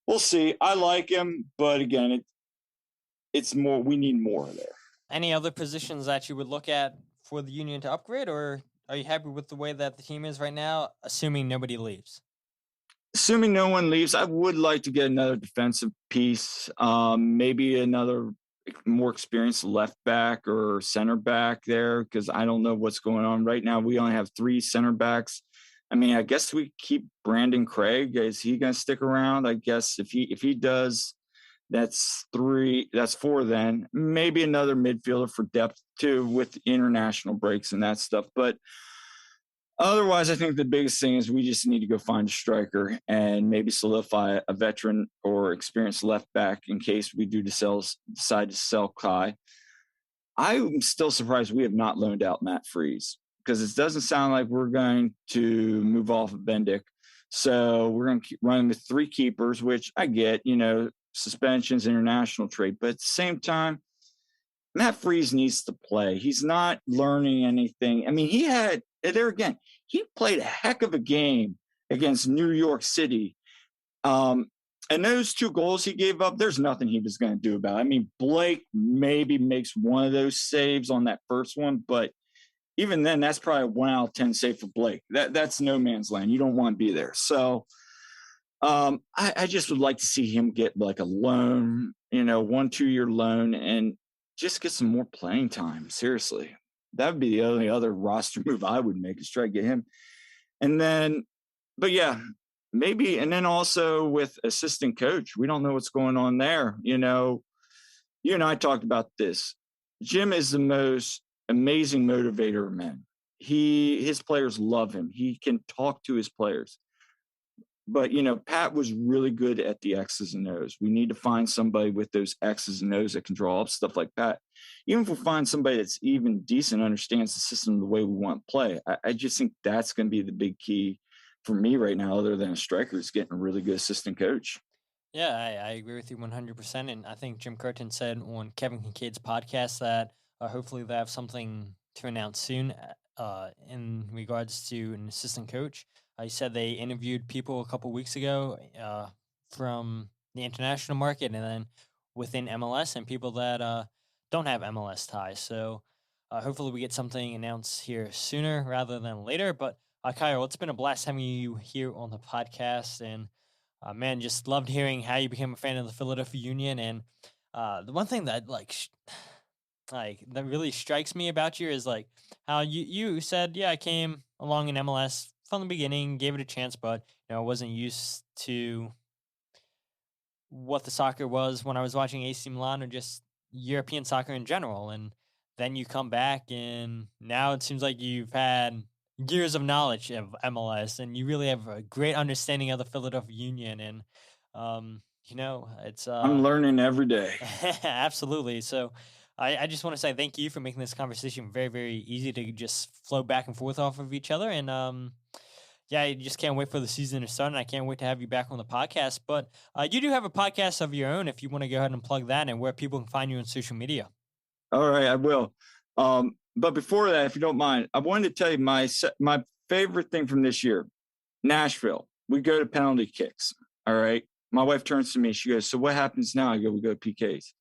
we'll see. I like him, but again, it's more, we need more there. Any other positions that you would look at for the Union to upgrade, or are you happy with the way that the team is right now, assuming nobody leaves? Assuming no one leaves, I would like to get another defensive piece, maybe another more experienced left back or center back there, because I don't know what's going on right now. We only have 3 center backs. I mean, I guess we keep Brandon Craig. Is he going to stick around? I guess if he does, that's 3. That's 4 then. Maybe another midfielder for depth too, with international breaks and that stuff. But otherwise, I think the biggest thing is we just need to go find a striker and maybe solidify a veteran or experienced left back in case we do decide to sell Kai. I'm still surprised we have not loaned out Matt Freese, because it doesn't sound like we're going to move off of Bendick. So we're going to keep running with 3 keepers, which I get, suspensions, international trade. But at the same time, Matt Freese needs to play. He's not learning anything. I mean, he played a heck of a game against New York City. And those 2 goals he gave up, there's nothing he was going to do about it. I mean, Blake maybe makes one of those saves on that first one, but even then, that's probably a 1 out of 10 save for Blake. That's no man's land. You don't want to be there. So I just would like to see him get like a loan, 1-2 year loan, and just get some more playing time. Seriously. That would be the only other roster move I would make, is try to get him. And then, but yeah, maybe. And then also with assistant coach, we don't know what's going on there. You and I talked about this. Jim is the most amazing motivator of men. His players love him. He can talk to his players. But, Pat was really good at the X's and O's. We need to find somebody with those X's and O's that can draw up stuff like Pat. Even if we find somebody that's even decent, understands the system the way we want to play, I just think that's going to be the big key for me right now, other than a striker, is getting a really good assistant coach. Yeah, I agree with you 100%. And I think Jim Curtin said on Kevin Kincaid's podcast that hopefully they have something to announce soon in regards to an assistant coach. He said they interviewed people a couple weeks ago from the international market and then within MLS and people that don't have MLS ties. So hopefully we get something announced here sooner rather than later. But Kyle, it's been a blast having you here on the podcast. And man, just loved hearing how you became a fan of the Philadelphia Union. And the one thing that that really strikes me about you is like how you said, yeah, I came along in MLS from the beginning, gave it a chance, but I wasn't used to what the soccer was when I was watching AC Milan or just European soccer in general. And then you come back, and now it seems like you've had years of knowledge of MLS, and you really have a great understanding of the Philadelphia Union. And it's I'm learning every day. Absolutely. So I just want to say thank you for making this conversation very, very easy to just flow back and forth off of each other. And I just can't wait for the season to start, and I can't wait to have you back on the podcast. But you do have a podcast of your own if you want to go ahead and plug that and where people can find you on social media. All right, I will. But before that, if you don't mind, I wanted to tell you my favorite thing from this year, Nashville. We go to penalty kicks. All right. My wife turns to me. She goes, "So what happens now?" I go, "We go to PKs."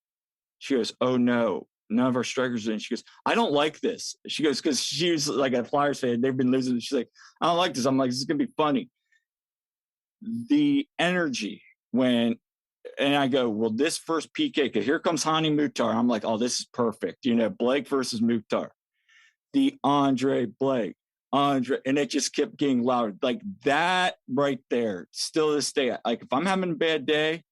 She goes, "Oh no, none of our strikers are in." She goes, "I don't like this." She goes, because she's like a Flyers fan. They've been losing. She's like, "I don't like this." I'm like, "This is gonna be funny." The energy when. And I go, well, this first PK, because here comes Hani Mukhtar. I'm like, oh, this is perfect. Blake versus Mukhtar. The Blake, and it just kept getting louder. Like that right there, still to this day. Like if I'm having a bad day,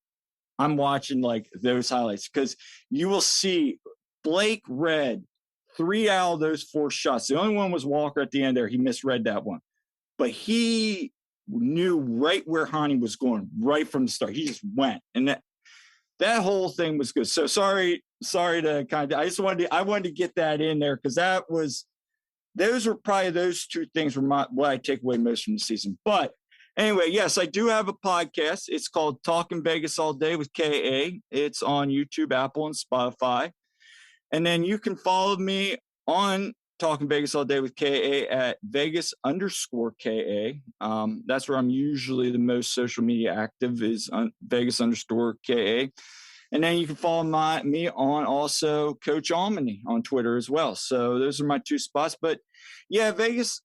I'm watching like those highlights because you will see Blake read 3 out of those 4 shots. The only one was Walker at the end there. He misread that one. But he knew right where Hani was going right from the start. He just went, and that whole thing was good. So sorry to I wanted to get that in there because those were probably those 2 things were what I take away most from the season. But anyway, yes, I do have a podcast. It's called Talking Vegas All Day with KA. It's on YouTube, Apple, and Spotify. And then you can follow me on Talking Vegas All Day with KA at Vegas_KA. That's where I'm usually the most social media active is Vegas_KA. And then you can follow me on also Coach Almoney on Twitter as well. So those are my 2 spots. But yeah,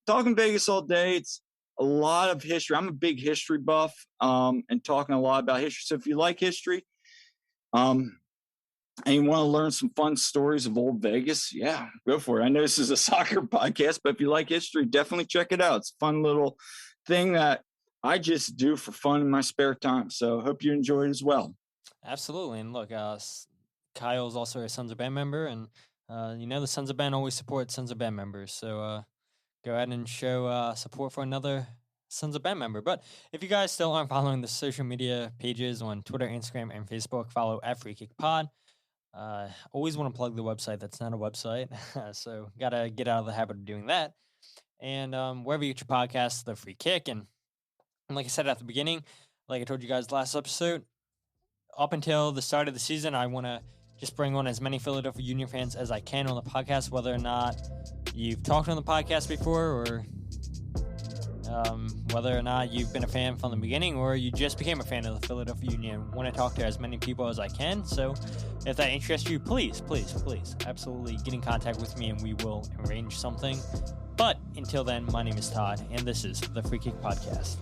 Talking Vegas All Day. It's a lot of history. I'm a big history buff and talking a lot about history. So if you like history, and you want to learn some fun stories of old Vegas, yeah, go for it. I know this is a soccer podcast, but if you like history, definitely check it out. It's a fun little thing that I just do for fun in my spare time. So hope you enjoy it as well. Absolutely. And look, Kyle's also a Sons of Ben member, and the Sons of Ben always support Sons of Ben members. So go ahead and show support for another Sons of Ben member. But if you guys still aren't following the social media pages on Twitter, Instagram, and Facebook, follow at Free Kick Pod. Always want to plug the website. That's not a website. So got to get out of the habit of doing that. And wherever you get your podcasts, the Free Kick. And like I said at the beginning, like I told you guys last episode, up until the start of the season, I want to just bring on as many Philadelphia Union fans as I can on the podcast, whether or not you've talked on the podcast before or whether or not you've been a fan from the beginning or you just became a fan of the Philadelphia Union. Want to talk to as many people as I can. So if that interests you, please absolutely get in contact with me and we will arrange something. But until then, my name is Todd and this is the Free Kick Podcast.